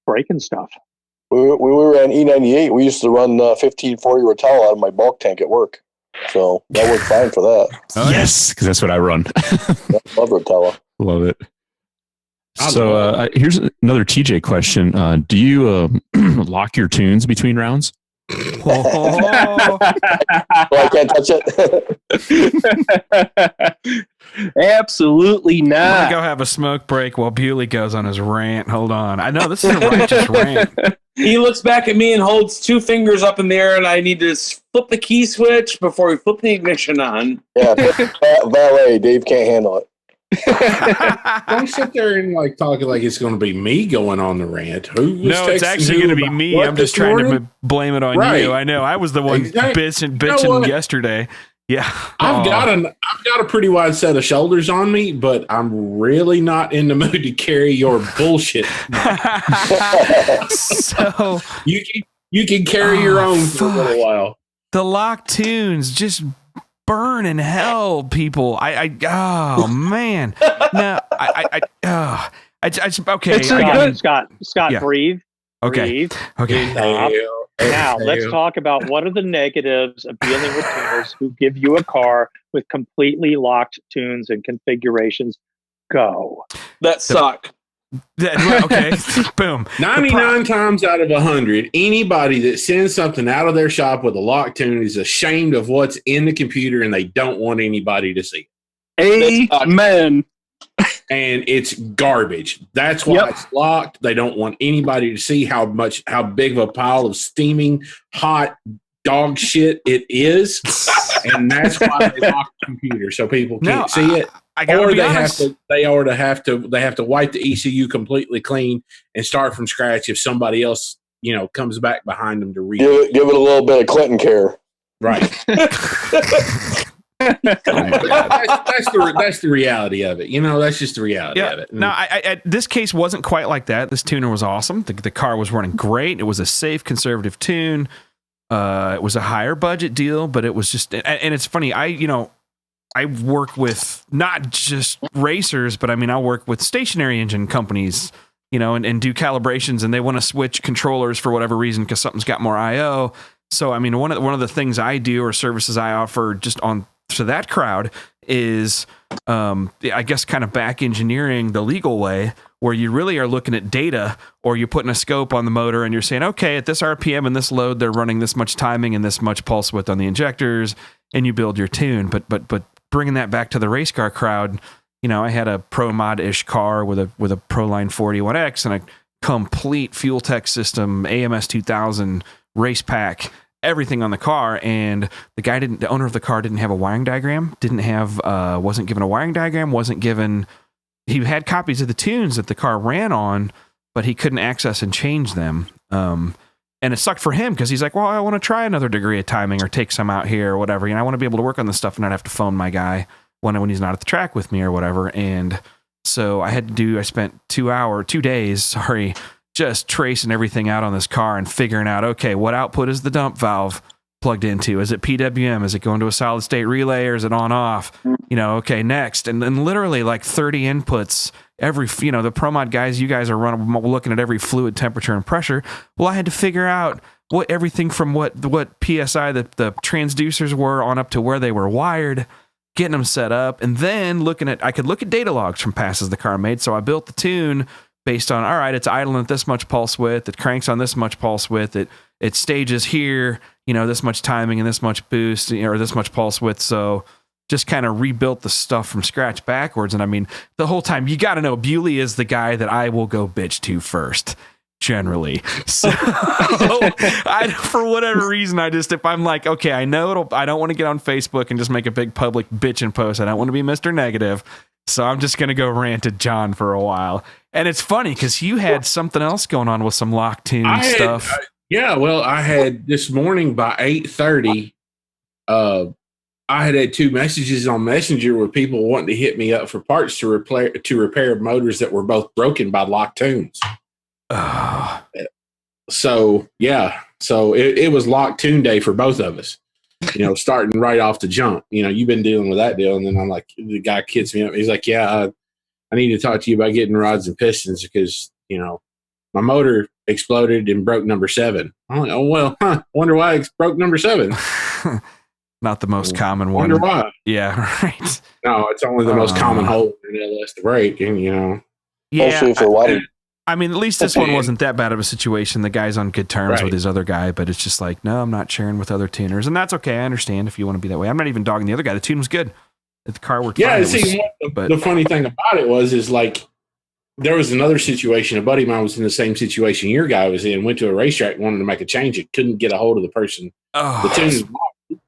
breaking stuff. When we were on E98, we used to run 1540 Rotella out of my bulk tank at work. So that worked fine for that. Yes, because that's what I run. Love Rotella. Love it. So here's another TJ question. Do you lock your tunes between rounds? Well, I can't touch it. Absolutely I'm not. gonna go have a smoke break while Bewley goes on his rant. Hold on. I know this is a righteous rant. He looks back at me and holds two fingers up in the air, and I need to flip the key switch before we flip the ignition on. Yeah, valet. Dave can't handle it. Don't sit there and talk like it's going to be me going on the rant. No, it's actually going to be me. I'm just trying to blame it on you. I know. I was the one bitching yesterday. Yeah. I've got a pretty wide set of shoulders on me, but I'm really not in the mood to carry your bullshit. So you can carry your own for a little while. The lock tunes just burn in hell, people. Oh man. No, okay. Scott, yeah. Breathe. Okay. Breathe. Okay. Now let's talk about what are the negatives of dealing with tuners who give you a car with completely locked tunes and configurations. Go. That suck. Okay. Boom. 99 times out of 100, anybody that sends something out of their shop with a locked tune is ashamed of what's in the computer and they don't want anybody to see. Amen. and it's garbage. That's why it's locked. They don't want anybody to see how big of a pile of steaming hot dog shit it is, and that's why they lock the computer so people can't see it. Or they have to wipe the ECU completely clean and start from scratch if somebody else comes back behind them to read it. Give it a little bit of Clinton care. Right. That's the reality of it. That's just the reality of it. No, this case wasn't quite like that. This tuner was awesome. The car was running great. It was a safe, conservative tune. It was a higher budget deal, but it was just, and it's funny. I work with not just racers, but I work with stationary engine companies, and do calibrations, and they want to switch controllers for whatever reason because something's got more I/O. So, one of the things I do or services I offer just on to that crowd is, I guess, kind of back engineering the legal way, where you really are looking at data, or you're putting a scope on the motor and you're saying, okay, at this RPM and this load, they're running this much timing and this much pulse width on the injectors, and you build your tune. But bringing that back to the race car crowd, I had a pro mod-ish car with a Proline 481X and a complete fuel tech system, AMS 2000 race pack, everything on the car, and the owner of the car didn't have a wiring diagram, wasn't given a wiring diagram, he had copies of the tunes that the car ran on, but he couldn't access and change them. And it sucked for him because he's like, well, I want to try another degree of timing or take some out here or whatever. I want to be able to work on this stuff and not have to phone my guy when he's not at the track with me or whatever. And so I spent 2 days, just tracing everything out on this car and figuring out, okay, what output is the dump valve plugged into? Is it PWM? Is it going to a solid state relay, or is it on off? Okay, next. And then literally like 30 inputs, every, the ProMod guys, you guys are looking at every fluid temperature and pressure. Well, I had to figure out everything from what PSI the transducers were on up to where they were wired, getting them set up, and then I could look at data logs from passes the car made. So I built the tune based on, all right, it's idling at this much pulse width, it cranks on this much pulse width, it stages here, this much timing and this much boost, or this much pulse width. So just kind of rebuilt the stuff from scratch backwards. And the whole time, you got to know, Bewley is the guy that I will go bitch to first, generally. So for whatever reason, if I'm like, okay, I know I don't want to get on Facebook and just make a big public bitching post. I don't want to be Mr. Negative. So I'm just going to go rant at John for a while. And it's funny because you had something else going on with some lock tune stuff. I had this morning by 8:30, I had 2 messages on Messenger with people wanting to hit me up for parts to repair motors that were both broken by lock tunes. So it was lock tune day for both of us. Starting right off the jump. You've been dealing with that deal, and then I'm like, the guy kits me up. He's like, I need to talk to you about getting rods and pistons because my motor exploded and broke number 7. I'm like, oh well, wonder why it broke number 7. Not the most common one. Wonder why? Yeah, right. No, it's only the most common hole in an LS to break, and Yeah, for what? at least this one wasn't that bad of a situation. The guy's on good terms with his other guy, but it's just like, no, I'm not sharing with other tuners, and that's okay. I understand if you want to be that way. I'm not even dogging the other guy. The tune was good. The car worked fine. The funny thing about it is like there was another situation. A buddy of mine was in the same situation your guy was in. Went to a racetrack, wanted to make a change. It couldn't get a hold of the person. The tune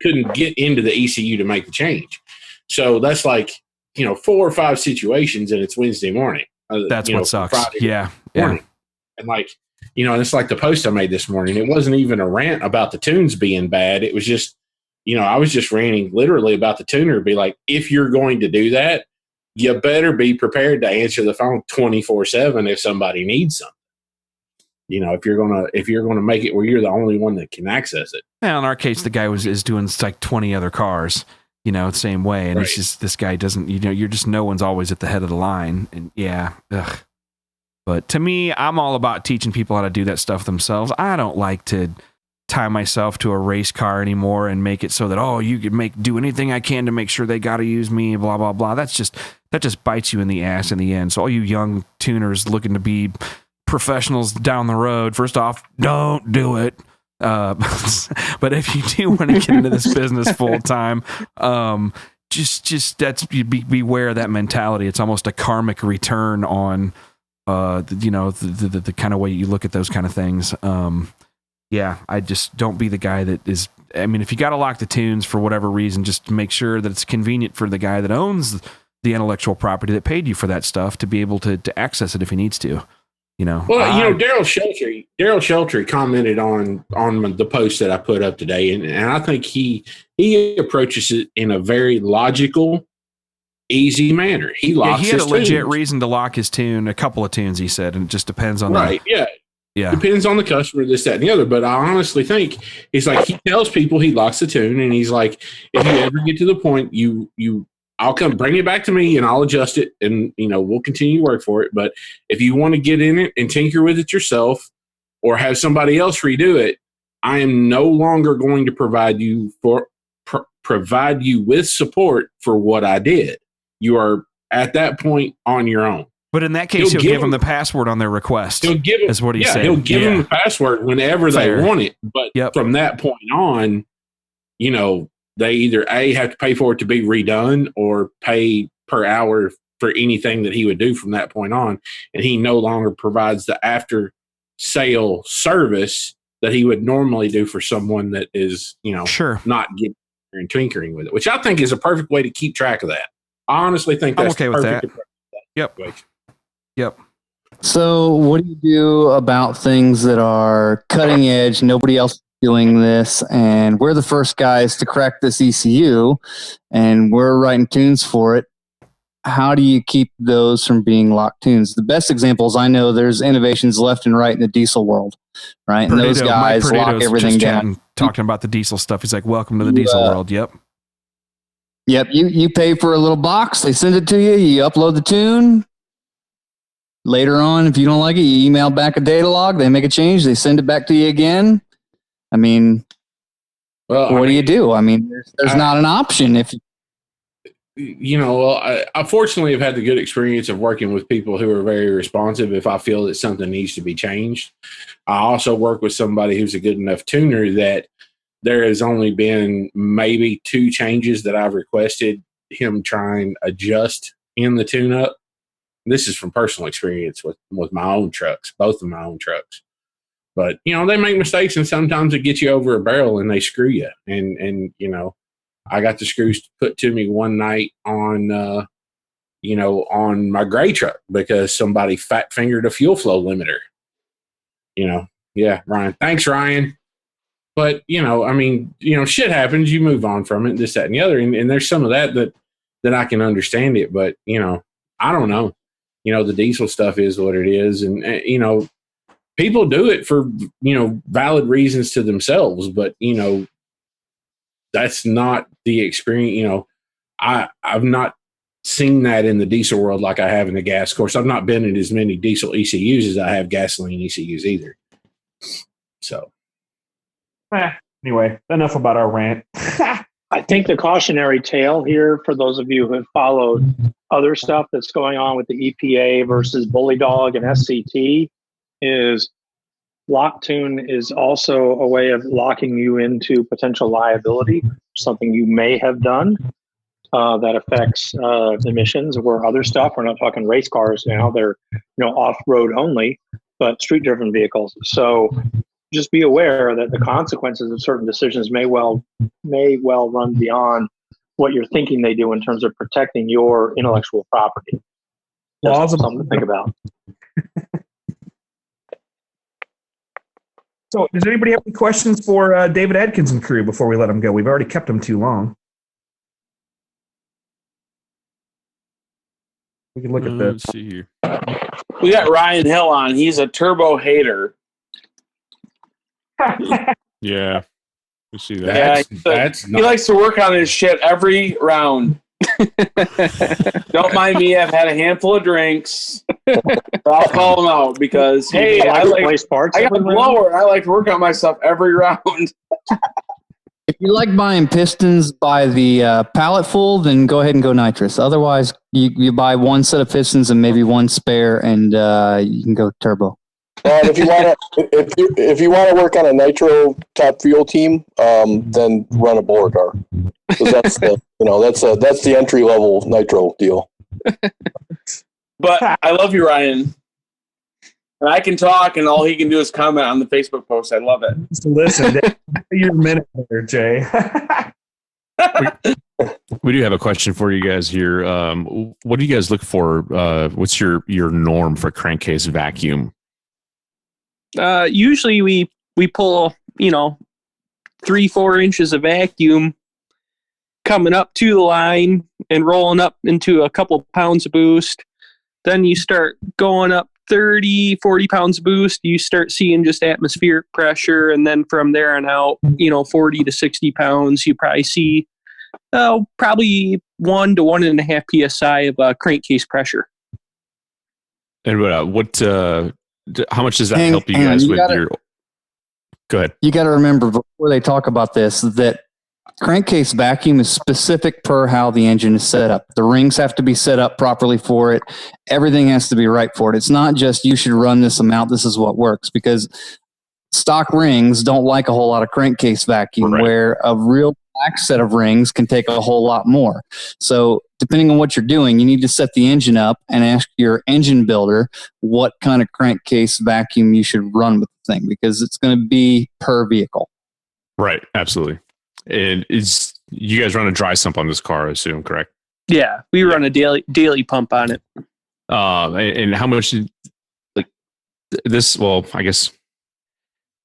couldn't get into the ECU to make the change. So that's like 4 or 5 situations, and it's Wednesday morning. That's what sucks. Friday yeah. morning. And like, it's like the post I made this morning. It wasn't even a rant about the tunes being bad. It was just, I was just ranting literally about the tuner. Be like, if you're going to do that, you better be prepared to answer the phone 24/7 if somebody needs something. If you're gonna make it where you're the only one that can access it. Well, in our case, the guy is doing like 20 other cars, the same way, and it's just this guy doesn't. You're just no one's always at the head of the line, and But to me, I'm all about teaching people how to do that stuff themselves. I don't like to tie myself to a race car anymore and make it so that you can do anything I can to make sure they got to use me. Blah blah blah. That just bites you in the ass in the end. So all you young tuners looking to be professionals down the road, first off, don't do it. But if you do want to get into this business full time, just that's beware of that mentality. It's almost a karmic return on the kind of way you look at those kind of things. Yeah, I just don't be the guy that is. I mean, if you got to lock the tunes for whatever reason, just make sure that it's convenient for the guy that owns the intellectual property that paid you for that stuff to be able to access it if he needs to. Well, Daryl Sheltry commented on the post that I put up today, and I think he approaches it in a very logical, easy manner. He locks he had his a legit tunes. reason to lock his tune, a couple of tunes, he said, and it just depends on right. Yeah. Depends on the customer, this, that, and the other. But I honestly think he's like, he tells people he locks the tune, and he's like, if you ever get to the point, I'll come bring it back to me and I'll adjust it, and we'll continue to work for it. But if you want to get in it and tinker with it yourself or have somebody else redo it, I am no longer going to provide you with support for what I did. You are at that point on your own. But in that case, he'll give them the password on their request. He'll give them, is what he said. He'll give them the password whenever they want it. But from that point on, they either have to pay for it to be redone or pay per hour for anything that he would do from that point on. And he no longer provides the after sale service that he would normally do for someone that is, not getting and tinkering with it, which I think is a perfect way to keep track of that. I honestly think that's okay with that. Yep. So what do you do about things that are cutting edge? Nobody else is doing this, and we're the first guys to crack this ECU, and we're writing tunes for it. How do you keep those from being locked tunes? The best examples I know, there's innovations left and right in the diesel world, right? And those guys lock everything down. Talking about the diesel stuff, he's like, "Welcome to the diesel world." Yep. You pay for a little box, they send it to you, you upload the tune. Later on, if you don't like it, you email back a data log, they make a change, they send it back to you again. I mean, what do you do? I mean, there's not an option. If I fortunately have had the good experience of working with people who are very responsive if I feel that something needs to be changed. I also work with somebody who's a good enough tuner that there has only been maybe 2 changes that I've requested him try and adjust in the tune-up. This is from personal experience with my own trucks, both of my own trucks. But, they make mistakes, and sometimes it gets you over a barrel and they screw you. And I got the screws put to me one night on my gray truck because somebody fat fingered a fuel flow limiter. Yeah, Ryan. Thanks, Ryan. But, shit happens. You move on from it, this, that, and the other. And there's some of that I can understand it. But, I don't know. The diesel stuff is what it is. And, people do it for, valid reasons to themselves. But, that's not the experience. I've not seen that in the diesel world like I have in the gas. Of course, I've not been in as many diesel ECUs as I have gasoline ECUs either. So. Anyway, enough about our rant. I think the cautionary tale here for those of you who have followed other stuff that's going on with the EPA versus Bully Dog and SCT is lock tune is also a way of locking you into potential liability, something you may have done that affects emissions or other stuff. We're not talking race cars now. They're off-road only, but street-driven vehicles. So just be aware that the consequences of certain decisions may well run beyond what you're thinking they do in terms of protecting your intellectual property. That's something to think about. So, does anybody have any questions for David Adkins and crew before we let him go? We've already kept him too long. We can look at this. Let's see here. We got Ryan Hill on. He's a turbo hater. Yeah, we see that. He likes to work on his shit every round. Don't mind me. I've had a handful of drinks. I'll call him out because I got a blower. I like to work on my stuff every round. If you like buying pistons by the pallet full, then go ahead and go nitrous. Otherwise, you buy one set of pistons and maybe one spare, and you can go turbo. And if you want to work on a nitro top fuel team, then run a bowler car, because that's the entry level nitro deal. But I love you, Ryan. And I can talk, and all he can do is comment on the Facebook post. I love it. Listen, you're a minute there, Jay. We do have a question for you guys here. What do you guys look for? What's your norm for crankcase vacuum? Usually we pull 3-4 inches of vacuum coming up to the line and rolling up into a couple pounds of boost. Then you start going up 30-40 pounds of boost. You start seeing just atmospheric pressure, and then from there on out, 40 to 60 pounds, you probably see probably 1 to 1.5 psi of crankcase pressure. And how much does that help you guys with your? Go ahead. You got to remember before they talk about this that crankcase vacuum is specific per how the engine is set up. The rings have to be set up properly for it. Everything has to be right for it. It's not just you should run this amount. This is what works, because stock rings don't like a whole lot of crankcase vacuum, right, where a real black set of rings can take a whole lot more. So depending on what you're doing, you need to set the engine up and ask your engine builder what kind of crankcase vacuum you should run with the thing, because it's going to be per vehicle. Right. Absolutely. And you guys run a dry sump on this car, I assume, correct? Yeah, we run a daily pump on it. And how much this? Well, I guess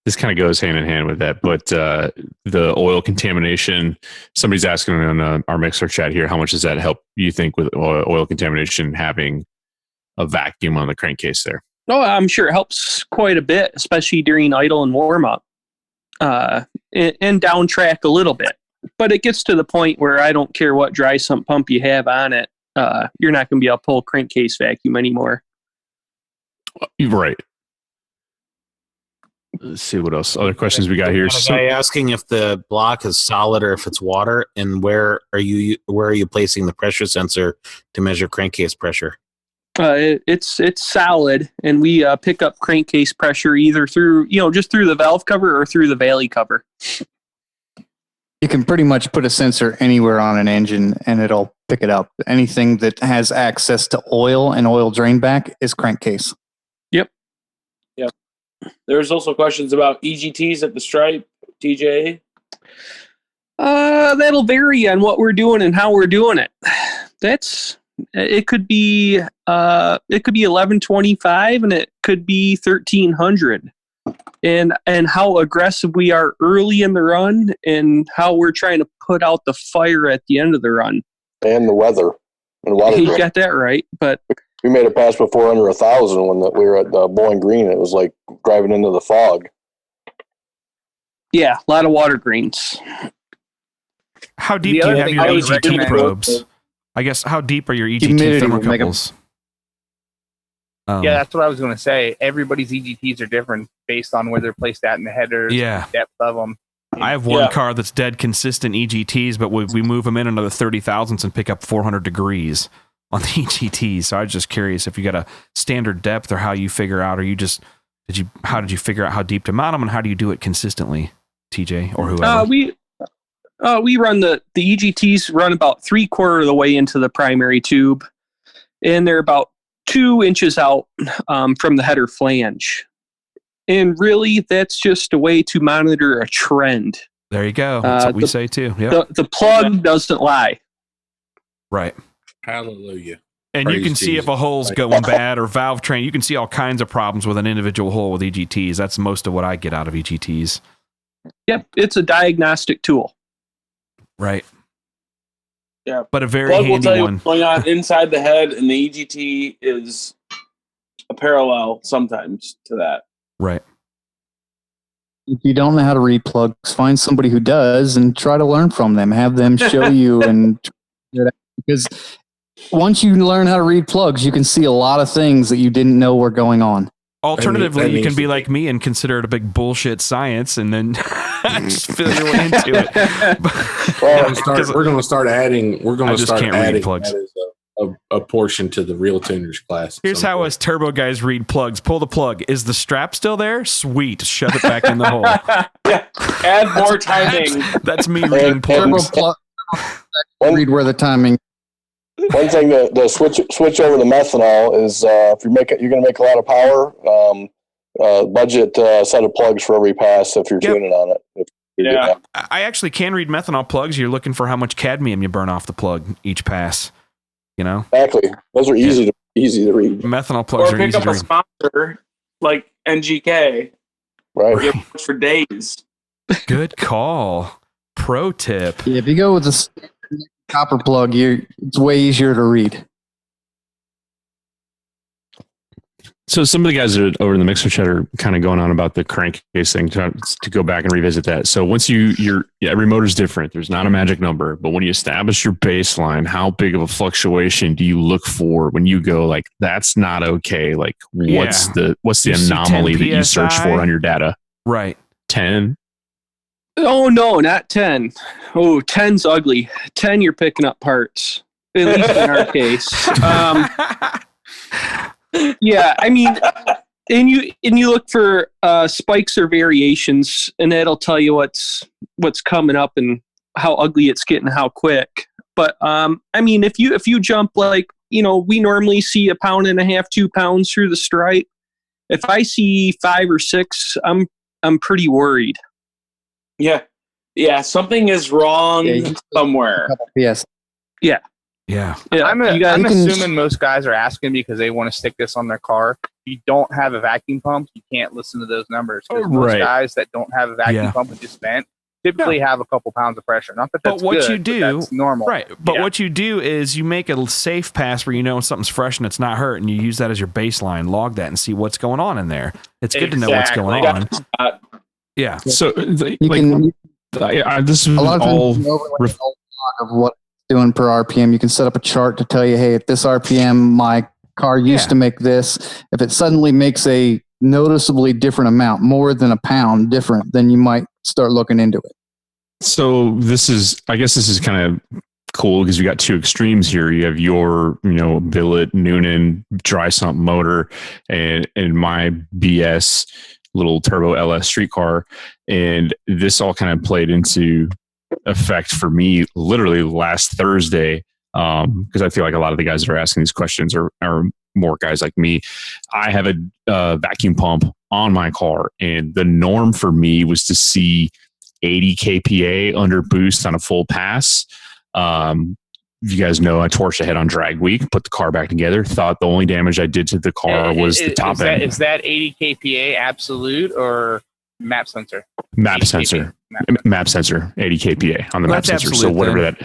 this kind of goes hand in hand with that. But the oil contamination. Somebody's asking on our Mixer chat here, how much does that help you think with oil contamination, having a vacuum on the crankcase there? Oh, I'm sure it helps quite a bit, especially during idle and warm up. And down track a little bit, but it gets to the point where I don't care what dry sump pump you have on it. You're not going to be able to pull crankcase vacuum anymore. Right. Let's see what else. Other questions we got here. Guy asking if the block is solid or if it's water, and where are you placing the pressure sensor to measure crankcase pressure? It's solid, and we pick up crankcase pressure either through just through the valve cover or through the valley cover. You can pretty much put a sensor anywhere on an engine and it'll pick it up. Anything that has access to oil and oil drain back is crankcase. Yep. There's also questions about EGTs at the stripe, TJ. That'll vary on what we're doing and how we're doing it. It could be 1125 and it could be 1300, and how aggressive we are early in the run and how we're trying to put out the fire at the end of the run, and the weather and water. You got that right, but we made it past before under 1,000 when we were at Bowling Green. It was like driving into the fog. Yeah, a lot of water greens. How deep do you have your EGT probes? I guess, how deep are your EGT thermocouples? Yeah, that's what I was going to say. Everybody's EGTs are different based on where they're placed at in the headers, depth of them. I have one car that's dead consistent EGTs, but we move them in another 30 thousandths and pick up 400 degrees on the EGTs. So I was just curious if you got a standard depth or how you figure out, or how did you figure out how deep to mount them, and how do you do it consistently, TJ or whoever? We run the EGTs run about 3/4 of the way into the primary tube, and they're about 2 inches out from the header flange. And really, that's just a way to monitor a trend. There you go. That's what we say too. Yep. The plug doesn't lie. Right. Hallelujah. And you can see if a hole's going bad or valve train. You can see all kinds of problems with an individual hole with EGTs. That's most of what I get out of EGTs. Yep, it's a diagnostic tool. Right. Yeah, but a very plug handy will tell you one. What's going on inside the head, and the EGT is a parallel sometimes to that. Right. If you don't know how to read plugs, find somebody who does and try to learn from them. Have them show you, and because once you learn how to read plugs, you can see a lot of things that you didn't know were going on. Alternatively, you can be like me and consider it a big bullshit science, and then just fill your way into it. We're going to start adding. We're going to start adding plugs. that a portion to the RealTuners class. Here's how us turbo guys read plugs. Pull the plug. Is the strap still there? Sweet. Shove it back in the hole. Yeah. Add more timing. That's me reading plugs. Read where the timing. One thing to switch over to methanol is if you're going to make a lot of power, budget a set of plugs for every pass if you're tuning on it. Yeah, I actually can read methanol plugs. You're looking for how much cadmium you burn off the plug each pass. You know, exactly. Those are easy to read. Methanol plugs or are easy to read. Or pick up a sponsor like NGK. Right. For days. Good call. Pro tip. Yeah, if you go with the copper plug, it's way easier to read. So some of the guys that are over in the mixer chat are kind of going on about the crankcase thing to go back and revisit that. So once every motor's different. There's not a magic number, but when you establish your baseline, how big of a fluctuation do you look for when you go like, that's not okay? Like what's the anomaly that you search for on your data? Right. 10. Oh no, not 10. Oh, 10's ugly. 10 you're picking up parts. At least in our case. Yeah, I mean, and you look for spikes or variations, and that'll tell you what's coming up and how ugly it's getting, how quick. But I mean, if you jump like we normally see 1.5 pounds, 2 pounds through the stripe. If I see 5 or 6, I'm pretty worried. Yeah, something is wrong somewhere. Yes. Yeah. Yeah. I'm assuming most guys are asking because they want to stick this on their car. If you don't have a vacuum pump, you can't listen to those numbers. Most guys that don't have a vacuum pump and just vent typically have a couple pounds of pressure. Not that that's good, but that's normal. Right. But what you do is you make a safe pass where you know something's fresh and it's not hurt, and you use that as your baseline, log that, and see what's going on in there. It's good to know what's going on. Yeah. So this is a lot of all times of what doing per RPM. You can set up a chart to tell you, hey, at this RPM, my car used to make this. If it suddenly makes a noticeably different amount, more than 1 pound different, then you might start looking into it. So I guess this is kind of cool because we got two extremes here. You have your, billet Noonan dry sump motor and my BS little turbo LS street car. And this all kind of played into effect for me literally last Thursday, because I feel like a lot of the guys that are asking these questions are more guys like me. I have a vacuum pump on my car, and the norm for me was to see 80 kPa under boost on a full pass. You guys know I torched ahead on drag week, put the car back together, thought the only damage I did to the car was the top end. Is that 80 kPa absolute or map sensor? Map sensor. Map sensor, 80 kPa on the map sensor. So whatever that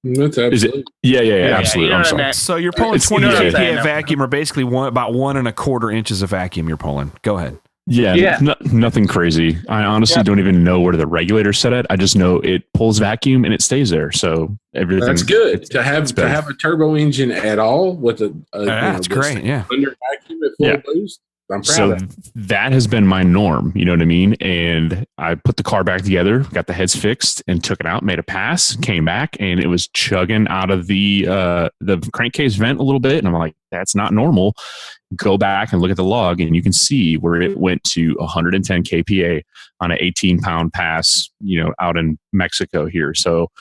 that's absolute. is. It? Yeah, absolute. I'm sorry. So you're pulling 20 kPa vacuum, or basically about 1 1/4 inches of vacuum you're pulling. Go ahead. Yeah. Nothing crazy. I honestly don't even know where the regulator's set at. I just know it pulls vacuum and it stays there. So everything. That's good to have a turbo engine at all with that's great. Yeah. Under vacuum at full boost. I'm proud of that. That has been my norm. You know what I mean? And I put the car back together, got the heads fixed, and took it out, made a pass, came back, and it was chugging out of the crankcase vent a little bit. And I'm like, that's not normal. Go back and look at the log, and you can see where it went to 110 kPa on an 18-pound pass, out in Mexico here. So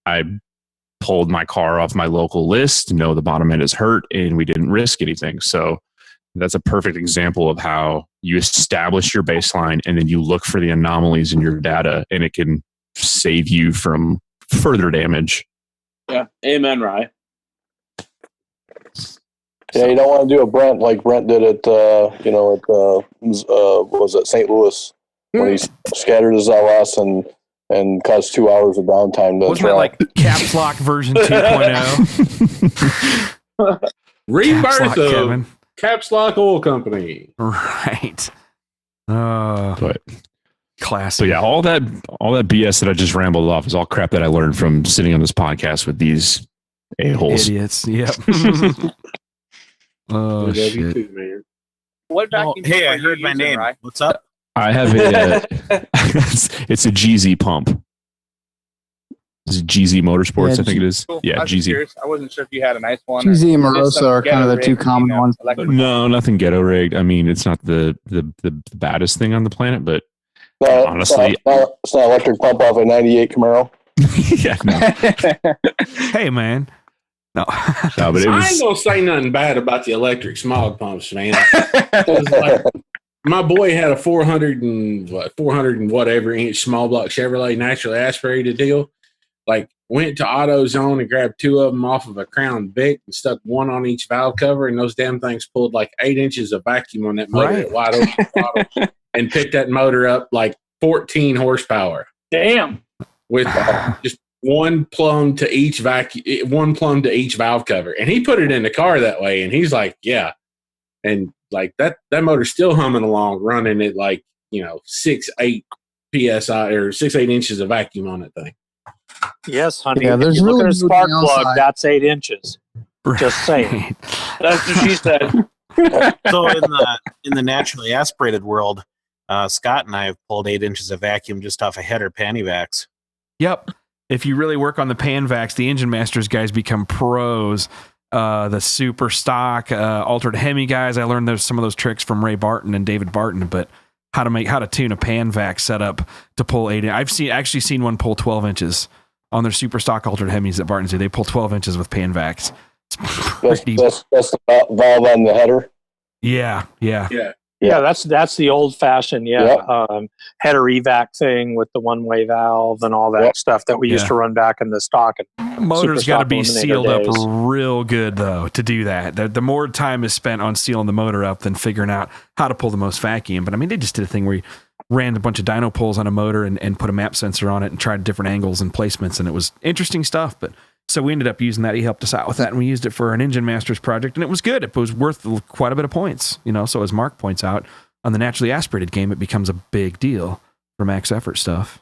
I pulled my car off my local list. No, the bottom end is hurt, and we didn't risk anything. So that's a perfect example of how you establish your baseline and then you look for the anomalies in your data, and it can save you from further damage. Yeah. Amen, Rye. Yeah, you don't want to do a Brent like Brent did at, was it St. Louis when he scattered his LS and caused 2 hours of downtime. Wasn't that like Caps Lock version 2.0? Rebirth of Caps Lock Oil Company. Right. But classic. So yeah, all that BS that I just rambled off is all crap that I learned from sitting on this podcast with these a-holes. Idiots. Yep. Oh, shit. Too, man. What vacuum? Hey, I heard my name. Right? What's up? I have it's a GZ pump. Is it GZ Motorsports? I think it is. Cool. Yeah, I was GZ. curious. I wasn't sure if you had a nice one. GZ and Morosa are kind of the two common ones. No, nothing ghetto rigged. I mean, it's not the baddest thing on the planet, but honestly, it's not electric pump off a '98 Camaro. Yeah, no. Hey, man. No, but it was. I ain't gonna say nothing bad about the electric smog pumps, man. It was like, my boy had a 400 and whatever inch small block Chevrolet naturally aspirated deal. Like, went to AutoZone and grabbed 2 of them off of a Crown Vic and stuck one on each valve cover, and those damn things pulled like 8 inches of vacuum on that motor at wide open throttle, and picked that motor up like 14 horsepower. Damn. With just one plumb to each valve cover, and he put it in the car that way, and he's like, yeah, and like that motor's still humming along, running at like 6-8 psi or 6-8 inches of vacuum on that thing. Yes, honey. Yeah, if there's you look really at a spark no plug, downside. that's 8 inches. Just saying. That's what she said. So in the naturally aspirated world, Scott and I have pulled 8 inches of vacuum just off a header panty vacs. Yep. If you really work on the pan vacs, the Engine Masters guys become pros. The super stock altered Hemi guys, I learned some of those tricks from Ray Barton and David Barton, but how to tune a pan vac setup to pull 8. I've actually seen one pull 12 inches on their super stock altered Hemis that Barton's do. They pull 12 inches with pan vacs. That's the valve on the header. Yeah. Yeah, that's the old fashioned header evac thing with the one-way valve and all that stuff that we used to run back in the stock. And motor's got to be sealed days. up real good though to do that. The more time is spent on sealing the motor up than figuring out how to pull the most vacuum. But I mean, they just did a thing where you ran a bunch of dyno poles on a motor and put a map sensor on it and tried different angles and placements, and it was interesting stuff. But so we ended up using that. He helped us out with that, and we used it for an Engine Masters project, and it was good. It was worth quite a bit of points, So as Mark points out, on the naturally aspirated game, it becomes a big deal for max effort stuff.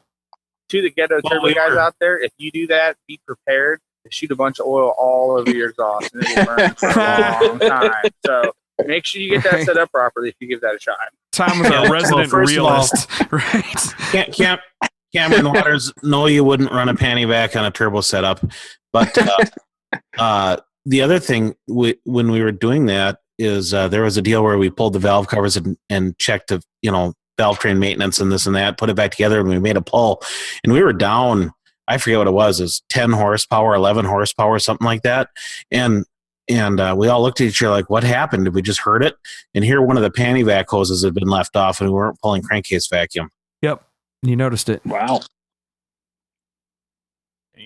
To the ghetto turbo guys out there, if you do that, be prepared to shoot a bunch of oil all over your exhaust, and it will burn for a long time. So make sure you get that set up properly if you give that a shot. Tom was a resident realist, right? Cameron Waters, no, you wouldn't run a panty vac on a turbo setup. But the other thing, when we were doing that, is there was a deal where we pulled the valve covers and checked the valve train maintenance and this and that, put it back together, and we made a pull, and we were down, I forget what it was 10 horsepower, 11 horsepower, something like that, and we all looked at each other like, what happened? Did we just hurt it? And here one of the panty vac hoses had been left off, and we weren't pulling crankcase vacuum. Yep, you noticed it. Wow.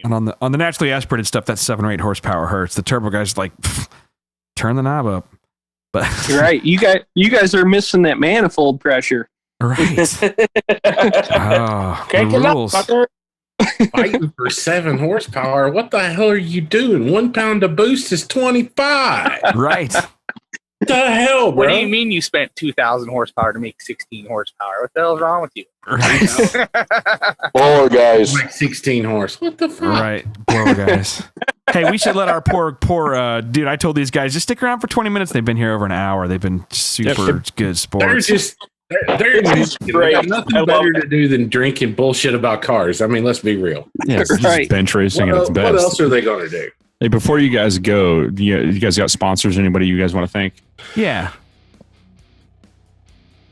And on the naturally aspirated stuff, that 7 or 8 horsepower hurts. The turbo guys like turn the knob up. But you're right. You guys are missing that manifold pressure. Right. The rules. Fighting for 7 horsepower. What the hell are you doing? 1 pound of boost is 25. Right. What the hell, bro? What do you mean you spent 2,000 horsepower to make 16 horsepower? What the hell's wrong with you? Right. Blower guys. Like 16 horse. What the fuck? Right. Blower guys. Hey, we should let our poor dude. I told these guys just stick around for 20 minutes. They've been here over an hour. They've been super good sports. They got nothing better to do than drink and bullshit about cars. I mean, let's be real. Yeah, it's just bench racing at its best. What else are they going to do? Hey, before you guys go, you guys got sponsors? Anybody you guys want to thank? Yeah.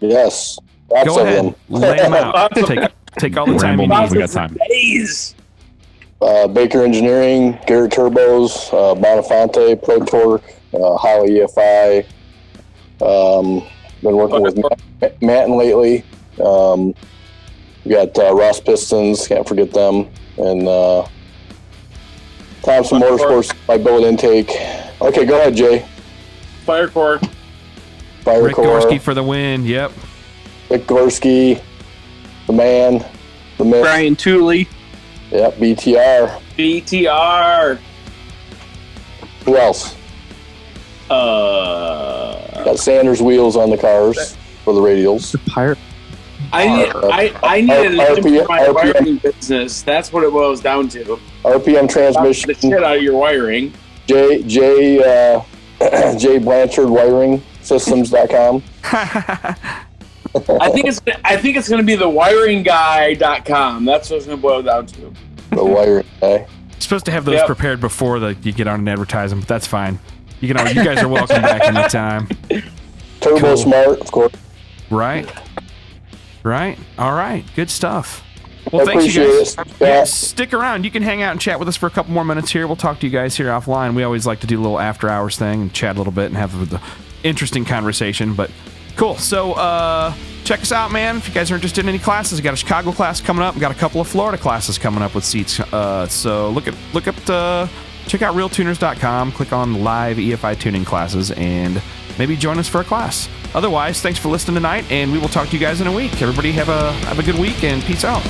Yes. Go ahead. Lay them out. Take all the time you need. We got time. Baker Engineering, Garrett Turbos, Bonafonte, Pro Torque, Holly EFI. Been working with Matten lately. We got Ross Pistons, can't forget them. And Thompson Motorsports, my billet intake. Okay, go ahead, Jay. Firecore. Rick Gorski for the win. Yep. Rick Gorski, the man, the myth. Brian Tooley. Yep, BTR. BTR. Who else? Got Sanders wheels on the cars for the radials. The Pirate. I needed a gym for my wiring business. That's what it boils down to. RPM transmission. The shit out of your wiring. Jay Blanchard Wiring Systems.com. I think it's going to be the wiringguy.com. That's what it's going to boil down to. The wiring guy. Supposed to have those prepared before you get on an advertisement, but that's fine. You guys are welcome back anytime. Turbo Smart, of course. Right. All right. Good stuff. Well, I thanks, you guys. appreciate it. Yeah, stick around. You can hang out and chat with us for a couple more minutes here. We'll talk to you guys here offline. We always like to do a little after hours thing and chat a little bit and have the interesting conversation. But cool. So check us out, man. If you guys are interested in any classes, we got a Chicago class coming up. We got a couple of Florida classes coming up with seats. So check out RealTuners.com. Click on live EFI tuning classes and maybe join us for a class. Otherwise, thanks for listening tonight, and we will talk to you guys in a week. Everybody have a good week and peace out.